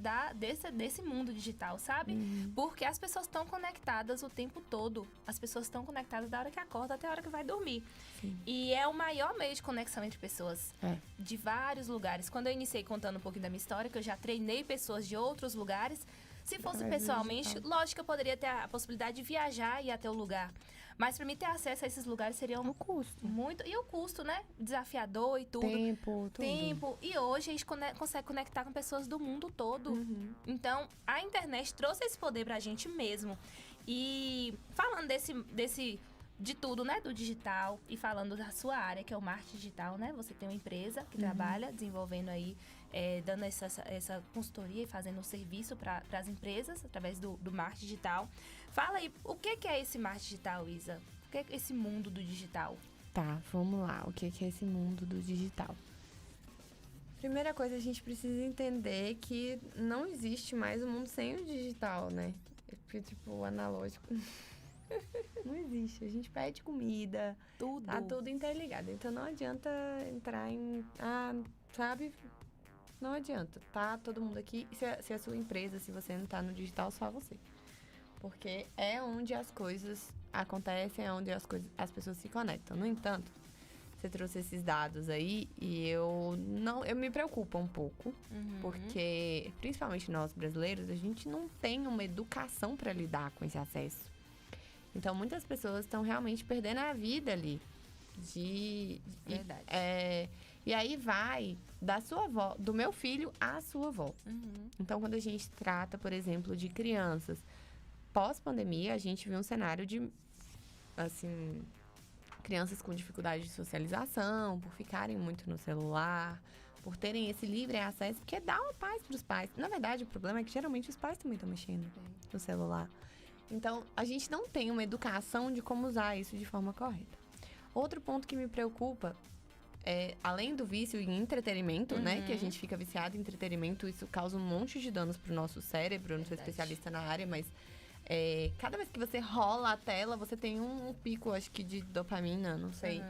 S3: desse mundo digital, sabe? Porque as pessoas estão conectadas o tempo todo. As pessoas estão conectadas da hora que acorda até a hora que vai dormir. Sim. E é o maior meio de conexão entre pessoas de vários lugares. Quando eu iniciei contando um pouquinho da minha história, que eu já treinei pessoas de outros lugares, se fosse pessoalmente, lógico que eu poderia ter a possibilidade de viajar e ir até o lugar. Mas para mim ter acesso a esses lugares seria um custo. Muito. E o custo, né? Desafiador e tudo. Tempo. E hoje a gente consegue conectar com pessoas do mundo todo. Então, a internet trouxe esse poder pra gente mesmo. E falando de tudo, né? Do digital. E falando da sua área, que é o marketing digital, né? Você tem uma empresa que trabalha desenvolvendo aí, dando essa consultoria e fazendo um serviço para as empresas através do marketing digital. Fala aí, o que é esse marketing digital, Isa? O que é esse mundo do digital?
S4: Tá, vamos lá. O que é esse mundo do digital? Primeira coisa, a gente precisa entender que não existe mais um mundo sem o digital, né? Tipo, o analógico. Não existe. A gente pede comida.
S3: Tudo.
S4: Tá tudo interligado. Então, não adianta entrar em... sabe? Não adianta. Tá todo mundo aqui. Se a sua empresa, se você não tá no digital, só você. Porque é onde as coisas acontecem, é onde as pessoas se conectam. No entanto, você trouxe esses dados aí e eu me preocupo um pouco. Porque, principalmente nós brasileiros, a gente não tem uma educação para lidar com esse acesso. Então, muitas pessoas estão realmente perdendo a vida ali.
S3: Verdade.
S4: E aí vai da sua avó, do meu filho à sua avó. Então, quando a gente trata, por exemplo, de crianças, pós-pandemia, a gente viu um cenário de, assim, crianças com dificuldade de socialização, por ficarem muito no celular, por terem esse livre acesso, porque dá uma paz para os pais. Na verdade, o problema é que geralmente os pais também estão mexendo no celular. Então, a gente não tem uma educação de como usar isso de forma correta. Outro ponto que me preocupa é, além do vício em entretenimento, né? Que a gente fica viciado em entretenimento, isso causa um monte de danos pro nosso cérebro. Eu não sou especialista na área, mas cada vez que você rola a tela, você tem um pico, acho que, de dopamina, não sei.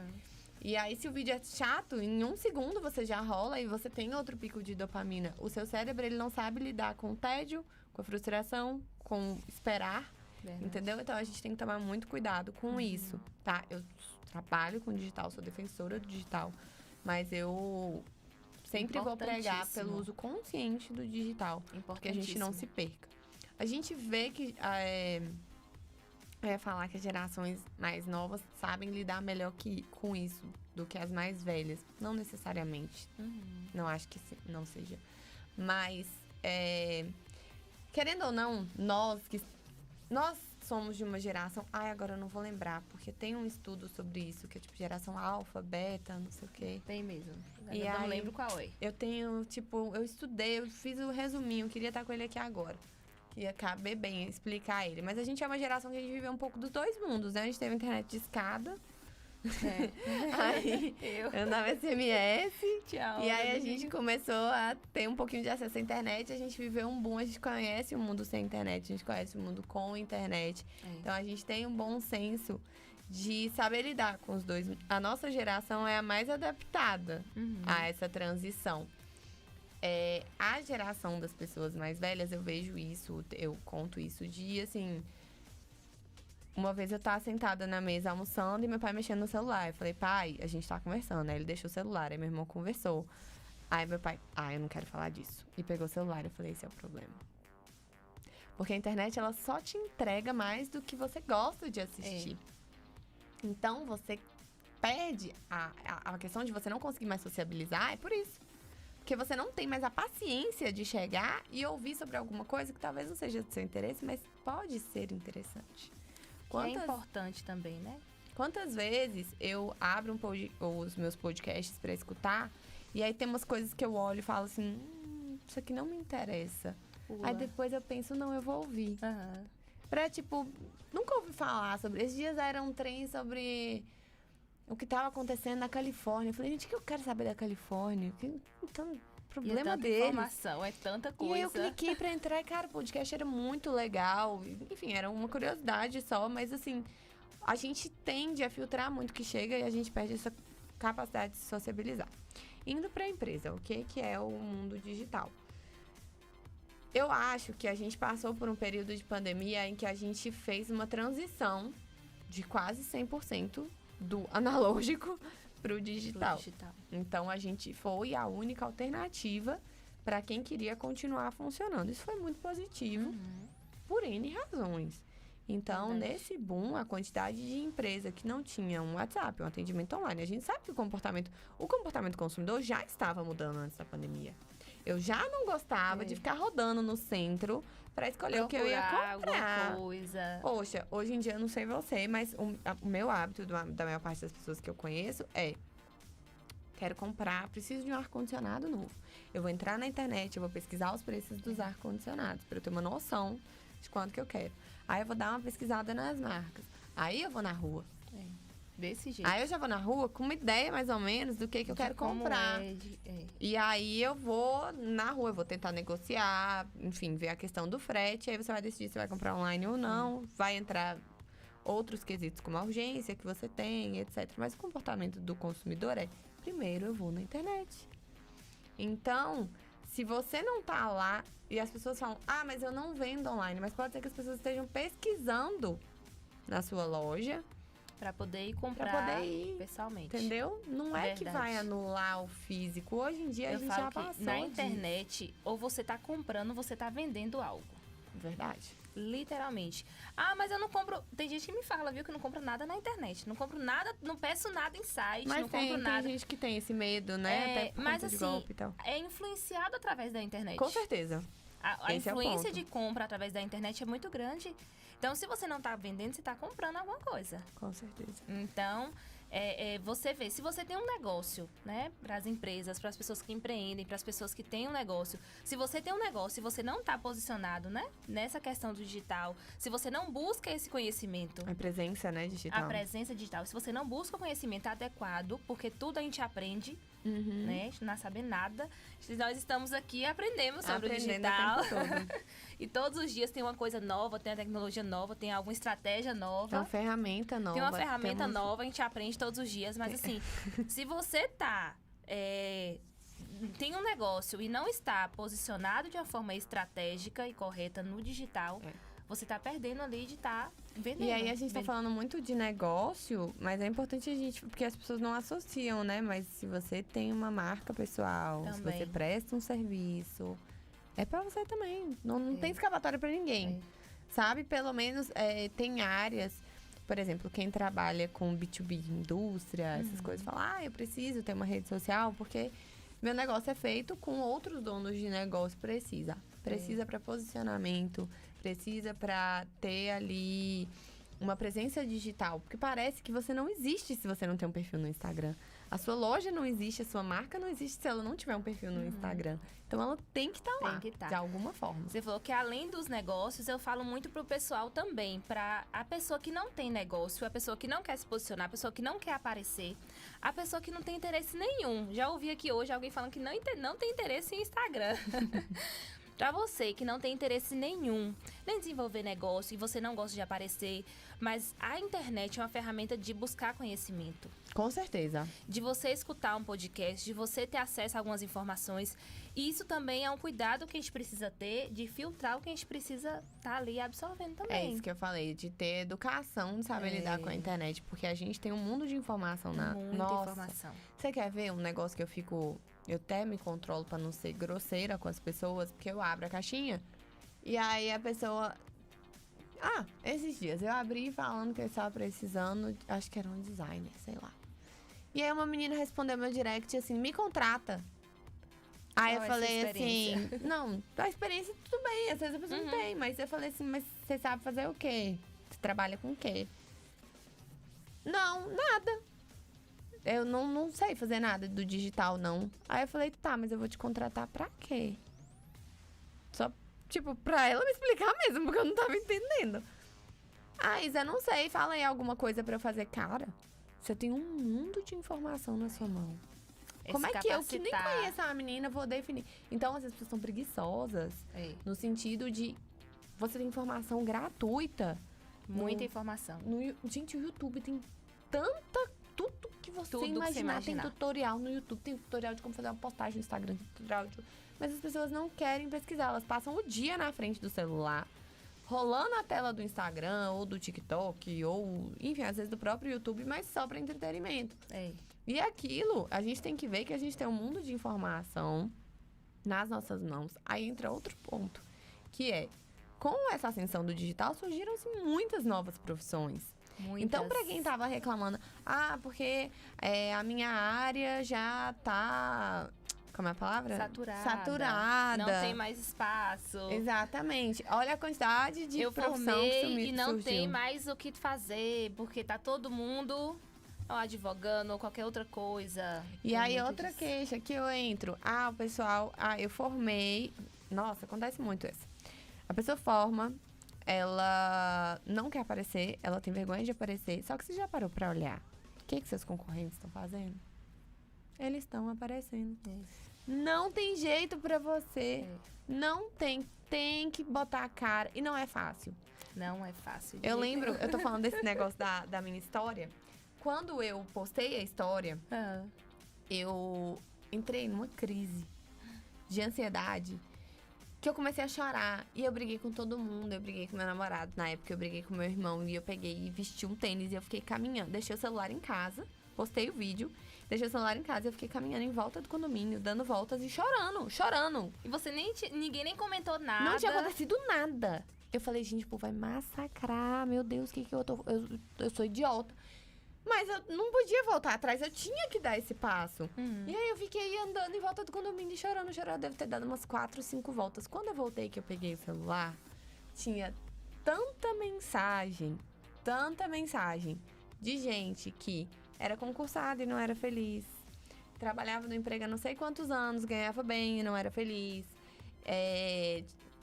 S4: E aí, se o vídeo é chato, em 1 segundo você já rola e você tem outro pico de dopamina. O seu cérebro, ele não sabe lidar com o tédio, com a frustração, com esperar. Verdade. Entendeu? Então, a gente tem que tomar muito cuidado com isso, tá? Eu trabalho com digital, sou defensora do digital, mas eu sempre vou pregar pelo uso consciente do digital, porque a gente não se perca. A gente vê que... falar que as gerações mais novas sabem lidar melhor com isso do que as mais velhas. Não necessariamente. Não acho que não seja. Mas, querendo ou não, nós somos de uma geração... agora eu não vou lembrar, porque tem um estudo sobre isso, que é tipo geração alfa, beta, não sei o quê.
S3: Tem mesmo.
S4: E
S3: eu não lembro qual é.
S4: Eu tenho, eu estudei, eu fiz o resuminho, queria estar com ele aqui agora. Que ia caber bem explicar ele. Mas a gente é uma geração que a gente viveu um pouco dos dois mundos, né? A gente teve internet de escada. Aí eu andava SMS.
S3: Tchau.
S4: E aí a gente começou a ter um pouquinho de acesso à internet. A gente viveu um boom, a gente conhece o mundo sem internet. A gente conhece o mundo com internet. Então a gente tem um bom senso de saber lidar com os dois. A nossa geração é a mais adaptada a essa transição. A geração das pessoas mais velhas, eu vejo isso, eu conto isso de, assim... Uma vez eu tava sentada na mesa almoçando e meu pai mexendo no celular. Eu falei, pai, a gente tá conversando. Aí ele deixou o celular, aí meu irmão conversou. Aí meu pai, eu não quero falar disso. E pegou o celular. Eu falei, esse é o problema. Porque a internet, ela só te entrega mais do que você gosta de assistir. Então, você perde a questão de você não conseguir mais sociabilizar, é por isso. Porque você não tem mais a paciência de chegar e ouvir sobre alguma coisa que talvez não seja do seu interesse, mas pode ser interessante.
S3: É importante também, né?
S4: Quantas vezes eu abro os meus podcasts pra escutar e aí tem umas coisas que eu olho e falo assim, isso aqui não me interessa. Aí depois eu penso, não, eu vou ouvir. Pra, tipo, nunca ouvi falar sobre... Esses dias era um trem sobre o que tava acontecendo na Califórnia. Eu falei, gente, o que eu quero saber da Califórnia? Então, problema
S3: é tanta
S4: deles.
S3: informação, é tanta coisa.
S4: E aí eu cliquei pra entrar e, cara, o podcast era muito legal. Enfim, era uma curiosidade só, mas assim, a gente tende a filtrar muito o que chega e a gente perde essa capacidade de se sociabilizar. Indo pra empresa, o que é o mundo digital? Eu acho que a gente passou por um período de pandemia em que a gente fez uma transição de quase 100% do analógico pro digital. Então, a gente foi a única alternativa para quem queria continuar funcionando. Isso foi muito positivo, por N razões. Então, nesse boom, a quantidade de empresa que não tinha um WhatsApp, um atendimento online, a gente sabe que o comportamento consumidor já estava mudando antes da pandemia. Eu já não gostava de ficar rodando no centro para escolher o que eu ia comprar.
S3: Coisa.
S4: Poxa, hoje em dia, eu não sei você, mas o meu hábito da maior parte das pessoas que eu conheço é... Quero comprar, preciso de um ar-condicionado novo. Eu vou entrar na internet, eu vou pesquisar os preços dos ar-condicionados, para eu ter uma noção de quanto que eu quero. Aí eu vou dar uma pesquisada nas marcas. Aí eu vou na rua.
S3: Desse jeito.
S4: Aí eu já vou na rua com uma ideia, mais ou menos, do que eu quero comprar. E aí eu vou na rua, eu vou tentar negociar, enfim, ver a questão do frete. Aí você vai decidir se vai comprar online ou não. Vai entrar outros quesitos, como a urgência que você tem, etc. Mas o comportamento do consumidor é... Primeiro, eu vou na internet. Então, se você não tá lá e as pessoas falam, mas eu não vendo online, mas pode ser que as pessoas estejam pesquisando na sua loja
S3: para poder ir comprar pessoalmente.
S4: Entendeu? Não é que vai anular o físico. Hoje em dia, a gente já passou
S3: na internet, ou você tá comprando, ou você tá vendendo algo.
S4: Verdade.
S3: Literalmente. Mas eu não compro... Tem gente que me fala, viu, que não compra nada na internet. Não compro nada, não peço nada em site,
S4: mas
S3: não compro nada.
S4: Tem gente que tem esse medo, né? Até por
S3: mas
S4: conta
S3: assim,
S4: de golpe e tal.
S3: É influenciado através da internet.
S4: Com certeza.
S3: A influência de compra através da internet é muito grande. Então, se você não tá vendendo, você tá comprando alguma coisa.
S4: Com certeza.
S3: Então, você vê, se você tem um negócio, né, para as empresas, para as pessoas que empreendem, para as pessoas que têm um negócio, se você tem um negócio e você não está posicionado, né, nessa questão do digital, se você não busca esse conhecimento,
S4: a presença, né, digital.
S3: A presença digital. Se você não busca o conhecimento adequado, porque tudo a gente aprende, né, a gente não sabe nada. Nós estamos aqui aprendendo sobre o digital. E todos os dias tem uma coisa nova, tem uma tecnologia nova, tem alguma estratégia nova.
S4: Tem uma ferramenta nova.
S3: Tem uma ferramenta nova, a gente aprende todos os dias. Mas assim, se você tem um negócio e não está posicionado de uma forma estratégica e correta no digital, você está perdendo ali de estar vendendo.
S4: E aí a gente está falando muito de negócio, mas é importante a gente... Porque as pessoas não associam, né? Mas se você tem uma marca pessoal, se você presta um serviço... É pra você também. Não tem escapatória pra ninguém. Sabe? Pelo menos tem áreas... Por exemplo, quem trabalha com B2B, indústria, essas coisas, fala... eu preciso ter uma rede social porque meu negócio é feito com outros donos de negócio. Precisa pra posicionamento, precisa pra ter ali uma presença digital. Porque parece que você não existe se você não tem um perfil no Instagram. A sua loja não existe, a sua marca não existe se ela não tiver um perfil no Instagram. Então, ela tem que estar lá, de alguma forma.
S3: Você falou que além dos negócios, eu falo muito pro pessoal também. Pra a pessoa que não tem negócio, a pessoa que não quer se posicionar, a pessoa que não quer aparecer, a pessoa que não tem interesse nenhum. Já ouvi aqui hoje alguém falando que não tem interesse em Instagram. Pra você que não tem interesse nenhum em desenvolver negócio e você não gosta de aparecer, mas a internet é uma ferramenta de buscar conhecimento.
S4: Com certeza.
S3: De você escutar um podcast, de você ter acesso a algumas informações. E isso também é um cuidado que a gente precisa ter de filtrar o que a gente precisa estar ali absorvendo também.
S4: É isso que eu falei, de ter educação, de saber lidar com a internet. Porque a gente tem um mundo de informação
S3: Muita informação.
S4: Você quer ver um negócio que eu fico Eu até me controlo pra não ser grosseira com as pessoas, porque eu abro a caixinha e aí a pessoa... esses dias eu abri falando que eu estava precisando, acho que era um designer, sei lá. E aí uma menina respondeu meu direct assim, me contrata. Aí eu falei assim, não, a experiência tudo bem, às vezes a pessoa não tem, mas eu falei assim, mas você sabe fazer o quê? Você trabalha com o quê? Não, nada. Eu não sei fazer nada do digital, não. Aí eu falei, tá, mas eu vou te contratar pra quê? Só, tipo, pra ela me explicar mesmo, porque eu não tava entendendo. Isa, não sei, fala aí alguma coisa pra eu fazer. Cara, você tem um mundo de informação na sua mão. Como é que eu, que nem conheço a menina, vou definir? Então, as pessoas são preguiçosas. No sentido de... Você tem informação gratuita.
S3: Muita informação.
S4: Gente, o YouTube tem tudo que você imaginar. Tem tutorial no YouTube. Tem tutorial de como fazer uma postagem no Instagram. Tem tutorial de... Mas as pessoas não querem pesquisar. Elas passam o dia na frente do celular, rolando a tela do Instagram, ou do TikTok, ou... Enfim, às vezes do próprio YouTube, mas só pra entretenimento. E aquilo, a gente tem que ver que a gente tem um mundo de informação nas nossas mãos. Aí entra outro ponto, que é, com essa ascensão do digital, surgiram-se muitas novas profissões. Então, pra quem tava reclamando, porque a minha área já tá... Como é a palavra? Saturada.
S3: Não tem mais espaço.
S4: Exatamente. Olha a quantidade de profissão que
S3: formei e não
S4: surgiu.
S3: tem mais o que fazer, porque tá todo mundo... advogando ou qualquer outra coisa.
S4: E aí, outra queixa que eu entro. O pessoal... eu formei... Nossa, acontece muito isso. A pessoa forma, ela não quer aparecer, ela tem vergonha de aparecer. Só que você já parou pra olhar o que seus concorrentes estão fazendo? Eles estão aparecendo. Não tem jeito pra você. Não tem. Tem que botar a cara. E não é fácil.
S3: Não é fácil.
S4: Eu lembro... Eu tô falando desse negócio da minha história... Quando eu postei a história, eu entrei numa crise de ansiedade que eu comecei a chorar. E eu briguei com todo mundo. Eu briguei com meu namorado. Na época, eu briguei com meu irmão. E eu peguei e vesti um tênis. E eu fiquei caminhando. Deixei o celular em casa. Postei o vídeo. Deixei o celular em casa. E eu fiquei caminhando em volta do condomínio. Dando voltas e chorando.
S3: E você ninguém nem comentou nada.
S4: Não tinha acontecido nada. Eu falei, gente, pô, vai massacrar. Meu Deus, que eu tô... Eu sou idiota. Mas eu não podia voltar atrás, eu tinha que dar esse passo. E aí eu fiquei andando em volta do condomínio, chorando. Deve ter dado umas 4, 5 voltas. Quando eu voltei, que eu peguei o celular, tinha tanta mensagem de gente que era concursada e não era feliz. Trabalhava no emprego há não sei quantos anos, ganhava bem e não era feliz.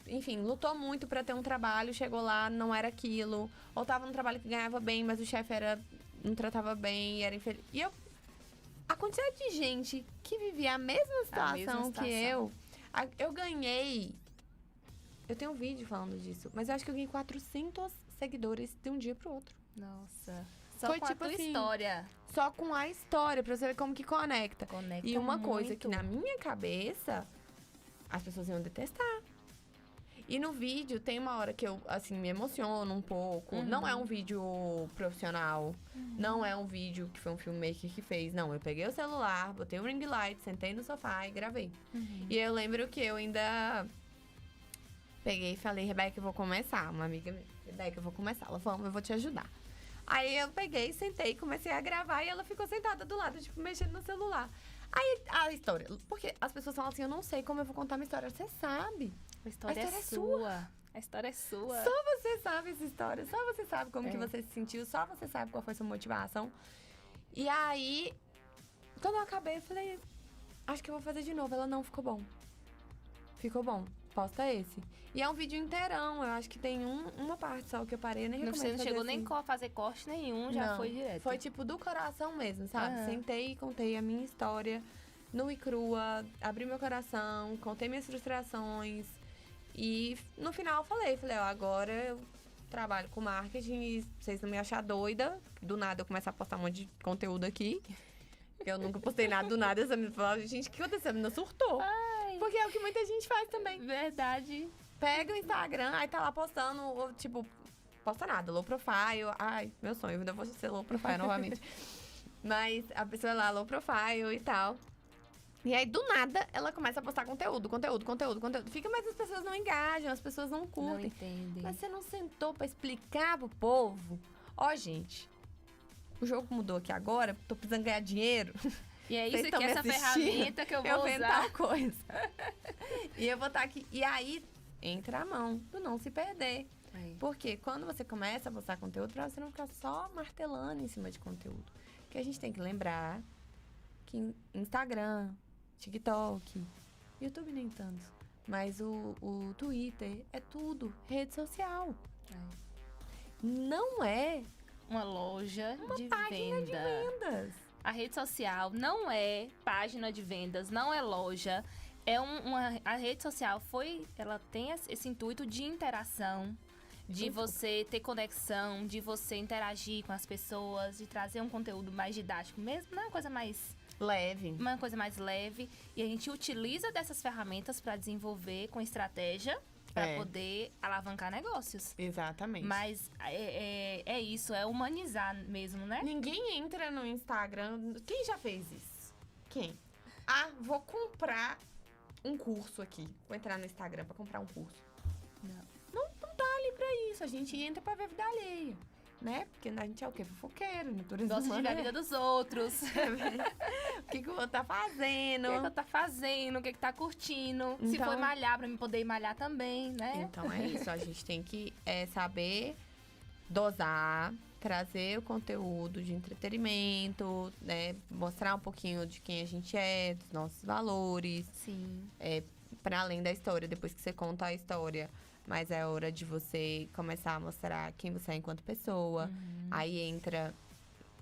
S4: Enfim, lutou muito pra ter um trabalho, chegou lá, não era aquilo. Ou tava num trabalho que ganhava bem, mas o chefe não tratava bem e era infeliz. E a quantidade de gente que vivia a mesma situação que eu ganhei... Eu tenho um vídeo falando disso, mas eu acho que eu ganhei 400 seguidores de um dia pro outro.
S3: Nossa. Só
S4: Foi
S3: com
S4: tipo
S3: a tua
S4: assim,
S3: história.
S4: Só com a história, pra você ver como que conecta. E uma coisa
S3: muito.
S4: que na minha cabeça, as pessoas iam detestar. E no vídeo, tem uma hora que eu, assim, me emociono um pouco. Não é um vídeo profissional. Não é um vídeo que foi um filmmaker que fez. Não, eu peguei o celular, botei o ring light, sentei no sofá e gravei. E eu lembro que eu ainda peguei e falei, Rebeca, eu vou começar. Uma amiga minha, Rebeca, eu vou começar. Ela falou, eu vou te ajudar. Aí eu peguei, sentei, comecei a gravar e ela ficou sentada do lado, tipo, mexendo no celular. Aí, a história... Porque as pessoas falam assim, eu não sei como eu vou contar minha história. Você sabe.
S3: A história é sua. A história é sua.
S4: Só você sabe essa história. Só você sabe como que você se sentiu. Só você sabe qual foi sua motivação. E aí, quando eu acabei, eu falei, acho que eu vou fazer de novo. Ela, não, ficou bom. Ficou bom. Posta esse. E é um vídeo inteirão. Eu acho que tem uma parte só que eu parei. Eu nem recomendo
S3: Você não chegou
S4: assim.
S3: nem a fazer corte nenhum, já
S4: Não,
S3: foi direto.
S4: Foi tipo do coração mesmo, sabe? Sentei e contei a minha história nua e crua, abri meu coração, contei minhas frustrações. E no final falei, ó, agora eu trabalho com marketing e vocês não me achar doida. Do nada eu começar a postar um monte de conteúdo aqui. Eu nunca postei nada do nada. Essa menina falou, gente, o que aconteceu? A menina surtou. Porque é o que muita gente faz também.
S3: Verdade.
S4: Pega o Instagram, aí tá lá postando, ou, tipo, posta nada, low profile. Ai, meu sonho, ainda vou ser low profile novamente. Mas a pessoa é lá, low profile e tal. E aí, do nada, ela começa a postar conteúdo. Fica, mas as pessoas não engajam, as pessoas não
S3: Não
S4: curtem.
S3: entendem.
S4: Mas você não sentou pra explicar pro povo? Ó, gente, o jogo mudou aqui agora, tô precisando ganhar dinheiro.
S3: E é
S4: Vocês
S3: isso
S4: tão
S3: que
S4: me
S3: essa
S4: assistindo?
S3: ferramenta que eu
S4: Eu
S3: vou
S4: vendo
S3: usar.
S4: tal coisa. E eu vou estar aqui. E aí, entra a mão do não se perder. Porque quando você começa a postar conteúdo, pra você não ficar só martelando em cima de conteúdo. Porque a gente tem que lembrar que Instagram, TikTok, YouTube nem tanto, mas o Twitter é tudo rede social. Não é
S3: Uma loja de
S4: página de
S3: venda.
S4: vendas.
S3: A rede social não é página de vendas, não é loja. A rede social ela tem esse intuito de interação, de você ter conexão, de você interagir com as pessoas, de trazer um conteúdo mais didático mesmo, não é uma coisa mais leve. E a gente utiliza dessas ferramentas para desenvolver com estratégia, para poder alavancar negócios.
S4: Exatamente.
S3: Mas é isso, é humanizar mesmo, né?
S4: Ninguém entra no Instagram. Quem já fez isso? Quem? Ah, vou comprar um curso aqui. Vou entrar no Instagram pra comprar um curso. Não tá ali pra isso. A gente entra pra ver a vida alheia. Né? Porque a gente é o quê? Fofoqueiro, natureza
S3: Gosta de ver
S4: humana.
S3: a vida dos outros.
S4: O que o outro tá fazendo?
S3: O que eu tá fazendo, o que tá curtindo. Se
S4: Então-
S3: for malhar, pra mim poder ir malhar também, né?
S4: Então é isso. A gente tem que saber dosar, trazer o conteúdo de entretenimento, né? Mostrar um pouquinho de quem a gente é, dos nossos valores.
S3: Sim.
S4: Para além da história, depois que você conta a história, mas é hora de você começar a mostrar quem você é enquanto pessoa. Aí entra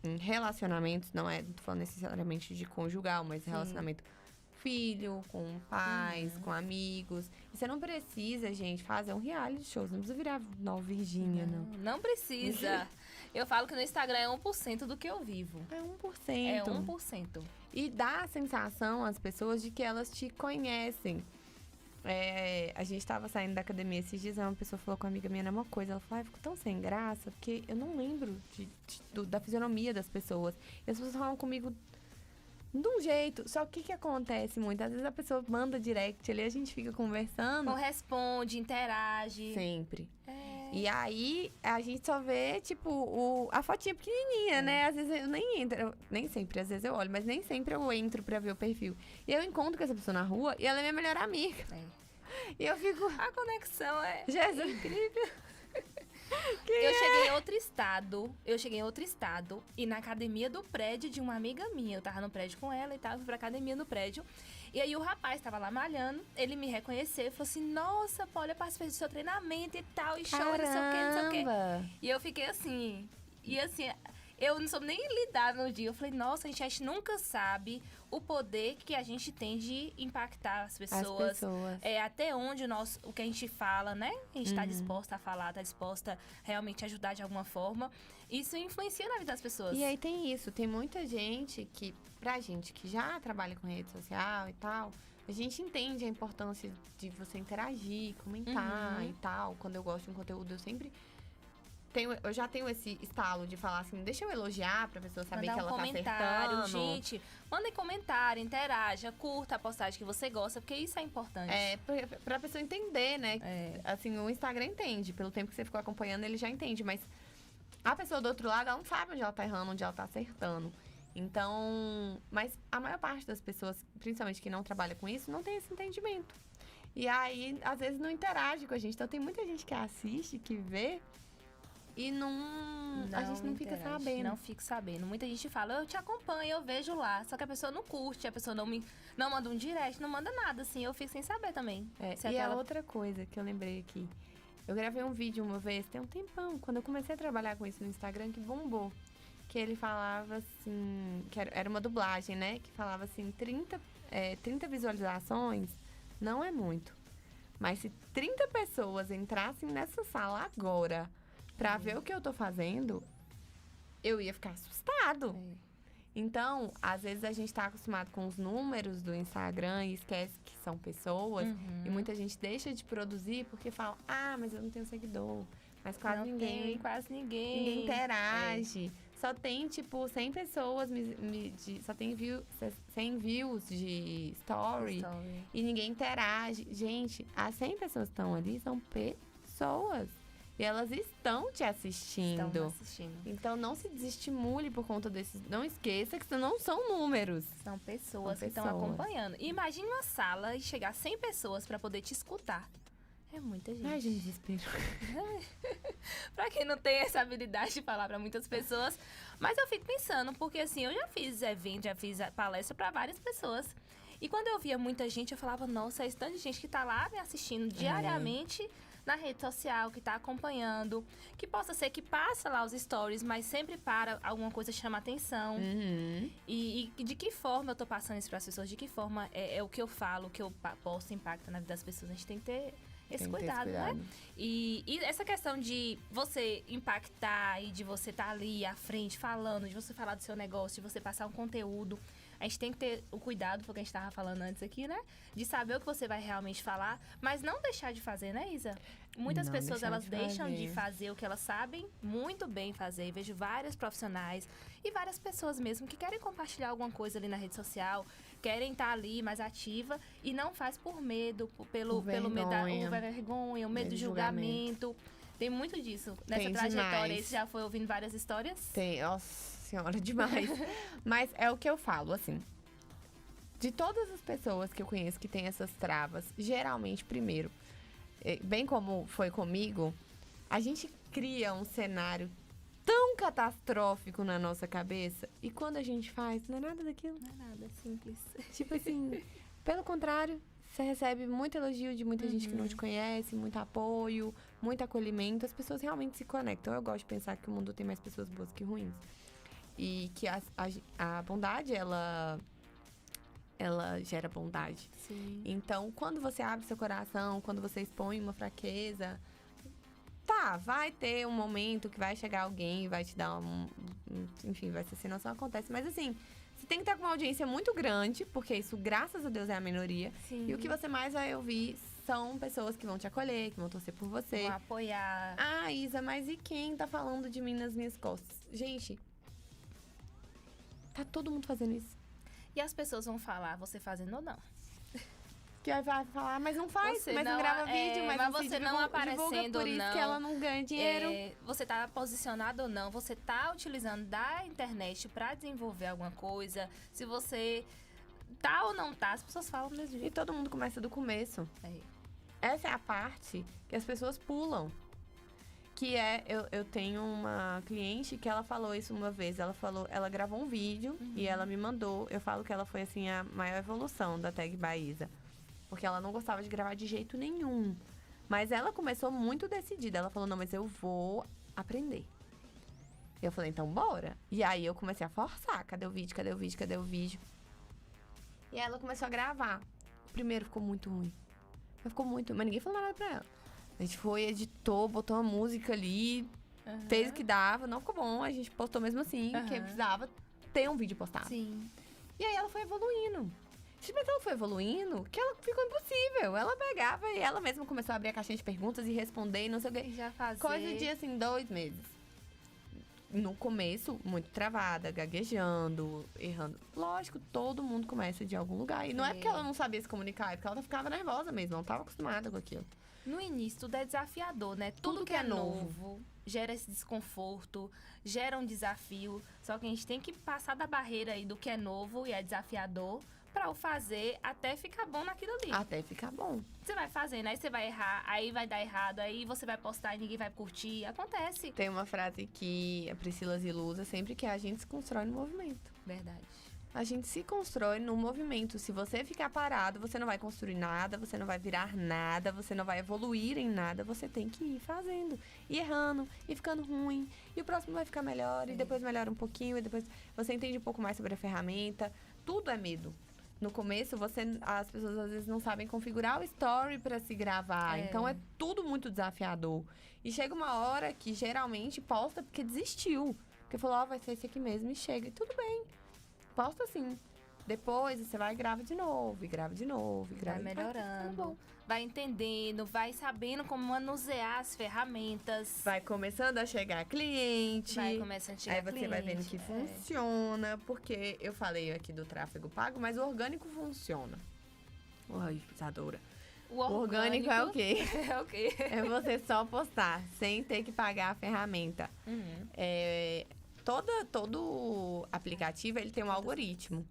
S4: em relacionamentos, não tô falando necessariamente de conjugal, mas relacionamento filho, com pais, com amigos. E você não precisa, gente, fazer um reality show. Você não precisa virar nova Virgínia, não.
S3: Não precisa. Eu falo que no Instagram é 1% do que eu vivo.
S4: É 1%.
S3: É 1%.
S4: E dá a sensação às pessoas de que elas te conhecem. A gente tava saindo da academia esses dias, uma pessoa falou com uma amiga minha a mesma coisa. Ela falou, fico tão sem graça, porque eu não lembro da fisionomia das pessoas. E as pessoas falam comigo de um jeito. Só que o que acontece muito? Às vezes a pessoa manda direct ali, a gente fica conversando.
S3: Corresponde, interage.
S4: Sempre. E aí, a gente só vê, tipo, a fotinha pequenininha, né? Às vezes eu nem entro, nem sempre, às vezes eu olho, mas nem sempre eu entro pra ver o perfil. E eu encontro com essa pessoa na rua e ela é minha melhor amiga. E eu fico...
S3: A conexão é
S4: Jesus.
S3: incrível. Eu cheguei em outro estado e na academia do prédio de uma amiga minha. Eu tava no prédio com ela e tava pra academia no prédio. E aí o rapaz tava lá malhando, ele me reconheceu e falou assim, nossa, Paula, eu participei do seu treinamento e tal, e show, não sei o quê, não sei o quê. E eu fiquei assim, eu não soube nem lidar no dia. Eu falei, nossa, a gente nunca sabe o poder que a gente tem de impactar as pessoas. Até onde o que a gente fala, né? A gente tá disposta a falar, tá disposta a realmente ajudar de alguma forma. Isso influencia na vida das pessoas.
S4: E aí tem isso, tem muita gente que, pra gente que já trabalha com rede social e tal, a gente entende a importância de você interagir, comentar e tal. Quando eu gosto de um conteúdo, eu já tenho esse estalo de falar assim, deixa eu elogiar pra pessoa saber
S3: mandar
S4: que ela tá
S3: comentário,
S4: acertando.
S3: gente. Mandem comentário, interaja, curta a postagem que você gosta, porque isso é importante.
S4: Pra pessoa entender, né? Assim, o Instagram entende. Pelo tempo que você ficou acompanhando, ele já entende. Mas a pessoa do outro lado, ela não sabe onde ela tá errando, onde ela tá acertando. Então, mas a maior parte das pessoas, principalmente quem não trabalha com isso, não tem esse entendimento. E aí, às vezes, não interage com a gente. Então, tem muita gente que assiste, que vê... E a gente não fica sabendo.
S3: Não fica sabendo. Muita gente fala, eu te acompanho, eu vejo lá. Só que a pessoa não curte, a pessoa não manda um direct, não manda nada, assim. Eu fico sem saber também.
S4: A outra coisa que eu lembrei aqui. Eu gravei um vídeo uma vez, tem um tempão, quando eu comecei a trabalhar com isso no Instagram, que bombou. Que ele falava assim, que era uma dublagem, né? Que falava assim, 30 visualizações não é muito. Mas se 30 pessoas entrassem nessa sala agora... Pra ver o que eu tô fazendo, eu ia ficar assustado. Então, às vezes a gente tá acostumado com os números do Instagram e esquece que são pessoas. E muita gente deixa de produzir porque fala, mas eu não tenho seguidor. Mas quase ninguém
S3: quase ninguém.
S4: Ninguém interage. só tem, tipo, 100 pessoas, só tem 100 views de story. E ninguém interage. Gente, as 100 pessoas que estão ali são pessoas. E elas estão te assistindo. Então, não se desestimule por conta desses... Não esqueça que não são números.
S3: São pessoas que estão acompanhando. E imagine uma sala e chegar 100 pessoas para poder te escutar. É muita gente.
S4: Ai, gente, desespero.
S3: Pra quem não tem essa habilidade de falar pra muitas pessoas. Mas eu fico pensando, porque assim, eu já fiz evento, já fiz palestra pra várias pessoas. E quando eu via muita gente, eu falava, nossa, é esse tanto de gente que tá lá me assistindo diariamente na rede social, que tá acompanhando. Que possa ser que passa lá os stories, mas sempre para alguma coisa chama atenção. E de que forma eu tô passando isso pras pessoas? De que forma é o que eu falo, o que eu posto impacta na vida das pessoas? A gente tem que ter esse cuidado, né? E essa questão de você impactar e de você estar ali à frente falando, de você falar do seu negócio, de você passar um conteúdo. A gente tem que ter o cuidado, porque a gente estava falando antes aqui, né? De saber o que você vai realmente falar, mas não deixar de fazer, né, Isa? Muitas pessoas, elas deixam de fazer o que elas sabem muito bem fazer. Eu vejo vários profissionais e várias pessoas mesmo que querem compartilhar alguma coisa ali na rede social, querem estar ali mais ativa e não faz por medo, pelo medo da vergonha, o medo do julgamento. Tem muito disso. Nessa trajetória, você já foi ouvindo várias histórias?
S4: Tem, nossa senhora, demais. Mas é o que eu falo, assim. De todas as pessoas que eu conheço que tem essas travas, geralmente, primeiro, bem como foi comigo, a gente cria um cenário tão catastrófico na nossa cabeça e quando a gente faz, não é nada daquilo.
S3: Não é nada, é simples.
S4: Tipo assim, pelo contrário, você recebe muito elogio de muita gente que não te conhece, muito apoio, muito acolhimento. As pessoas realmente se conectam. Eu gosto de pensar que o mundo tem mais pessoas boas que ruins. E que a bondade, ela gera bondade.
S3: Sim.
S4: Então, quando você abre seu coração, quando você expõe uma fraqueza, vai ter um momento que vai chegar alguém e vai te dar enfim, vai ser assim, não só acontece. Mas assim, você tem que estar com uma audiência muito grande, porque isso, graças a Deus, é a minoria.
S3: Sim.
S4: E o que você mais vai ouvir são pessoas que vão te acolher, que vão torcer por você.
S3: Vão apoiar.
S4: Ah, Isa, mas e quem tá falando de mim nas minhas costas? Gente, tá todo mundo fazendo isso.
S3: E as pessoas vão falar, você fazendo ou não.
S4: Que vai falar, mas não faz,
S3: você
S4: mas não grava vídeo, mas
S3: você não aparecendo
S4: por isso
S3: não,
S4: que ela não ganha dinheiro.
S3: Você tá posicionado ou não, você tá utilizando da internet pra desenvolver alguma coisa. Se você tá ou não tá, as pessoas falam do mesmo jeito.
S4: E todo mundo começa do começo. Essa é a parte que as pessoas pulam. Que eu tenho uma cliente que ela falou isso uma vez. Ela gravou um vídeo e ela me mandou. Eu falo que ela foi, assim, a maior evolução da Tag by Isa. Porque ela não gostava de gravar de jeito nenhum. Mas ela começou muito decidida. Ela falou, não, mas eu vou aprender. Eu falei, então bora. E aí eu comecei a forçar. Cadê o vídeo? Cadê o vídeo? Cadê o vídeo? E aí ela começou a gravar. O primeiro ficou muito ruim. Mas ninguém falou nada pra ela. A gente foi, editou, botou uma música ali, fez o que dava. Não ficou bom, a gente postou mesmo assim, porque precisava ter um vídeo postado.
S3: Sim.
S4: E aí ela foi evoluindo. Simplesmente ela foi evoluindo, que ela ficou impossível. Ela pegava e ela mesma começou a abrir a caixinha de perguntas e responder e não sei o quê.
S3: Já fazer.
S4: Coisa de, assim, 2 meses. No começo, muito travada, gaguejando, errando. Lógico, todo mundo começa de algum lugar. E não é porque ela não sabia se comunicar, é porque ela ficava nervosa mesmo, não estava acostumada com aquilo.
S3: No início, tudo é desafiador, né? Tudo que é novo gera esse desconforto, gera um desafio. Só que a gente tem que passar da barreira aí do que é novo e é desafiador pra o fazer até ficar bom naquilo ali.
S4: Até ficar bom.
S3: Você vai fazendo, aí você vai errar, aí vai dar errado, aí você vai postar e ninguém vai curtir. Acontece.
S4: Tem uma frase que a Priscila Zilu usa sempre, que é: a gente se constrói no movimento.
S3: Verdade.
S4: A gente se constrói no movimento. Se você ficar parado, você não vai construir nada, você não vai virar nada, você não vai evoluir em nada. Você tem que ir fazendo, e errando, e ficando ruim. E o próximo vai ficar melhor, e depois melhora um pouquinho, e depois você entende um pouco mais sobre a ferramenta. Tudo é medo. No começo, as pessoas às vezes não sabem configurar o story para se gravar. Então, é tudo muito desafiador. E chega uma hora que geralmente posta porque desistiu. Porque falou, vai ser esse aqui mesmo, e chega. E tudo bem. Posta sim. Depois você vai e grava de novo, e grava de novo, e grava
S3: Vai
S4: de novo. Vai ficando
S3: melhorando,
S4: bom.
S3: vai entendendo, vai sabendo como manusear as ferramentas.
S4: Vai começando a chegar cliente.
S3: Vai começando a chegar
S4: Aí você vai vendo que
S3: cliente, é.
S4: funciona, porque eu falei aqui do tráfego pago, mas o orgânico funciona. Ai, pisadora.
S3: O
S4: O orgânico é o quê?
S3: É o quê?
S4: É você só postar, sem ter que pagar a ferramenta.
S3: Uhum.
S4: Todo aplicativo, ele tem um algoritmo.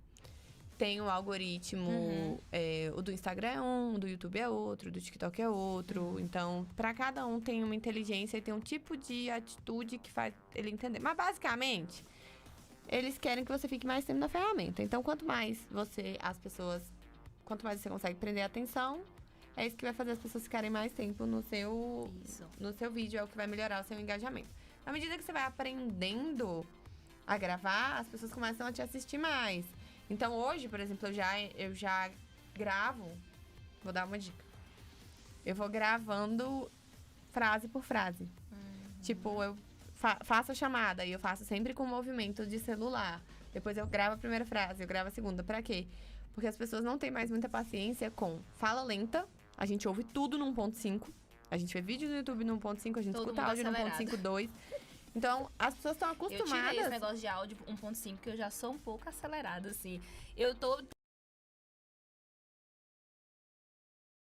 S4: Tem um algoritmo, o do Instagram é um, o do YouTube é outro, o do TikTok é outro. Então, para cada um tem uma inteligência e tem um tipo de atitude que faz ele entender. Mas, basicamente, eles querem que você fique mais tempo na ferramenta. Então, quanto mais você consegue prender a atenção, é isso que vai fazer as pessoas ficarem mais tempo no seu vídeo, é o que vai melhorar o seu engajamento. À medida que você vai aprendendo a gravar, as pessoas começam a te assistir mais. Então, hoje, por exemplo, eu já gravo. Vou dar uma dica. Eu vou gravando frase por frase. Tipo, eu faço a chamada e eu faço sempre com movimento de celular. Depois eu gravo a primeira frase, eu gravo a segunda. Pra quê? Porque as pessoas não têm mais muita paciência com fala lenta. A gente ouve tudo no 1.5. A gente vê vídeo no YouTube no 1.5, a gente
S3: Todo
S4: escuta
S3: mundo
S4: áudio no
S3: acelerado.
S4: 1.5.2. Então, as pessoas estão
S3: Eu tirei
S4: acostumadas.
S3: esse negócio de áudio 1.5, que eu já sou um pouco acelerada, assim. Eu tô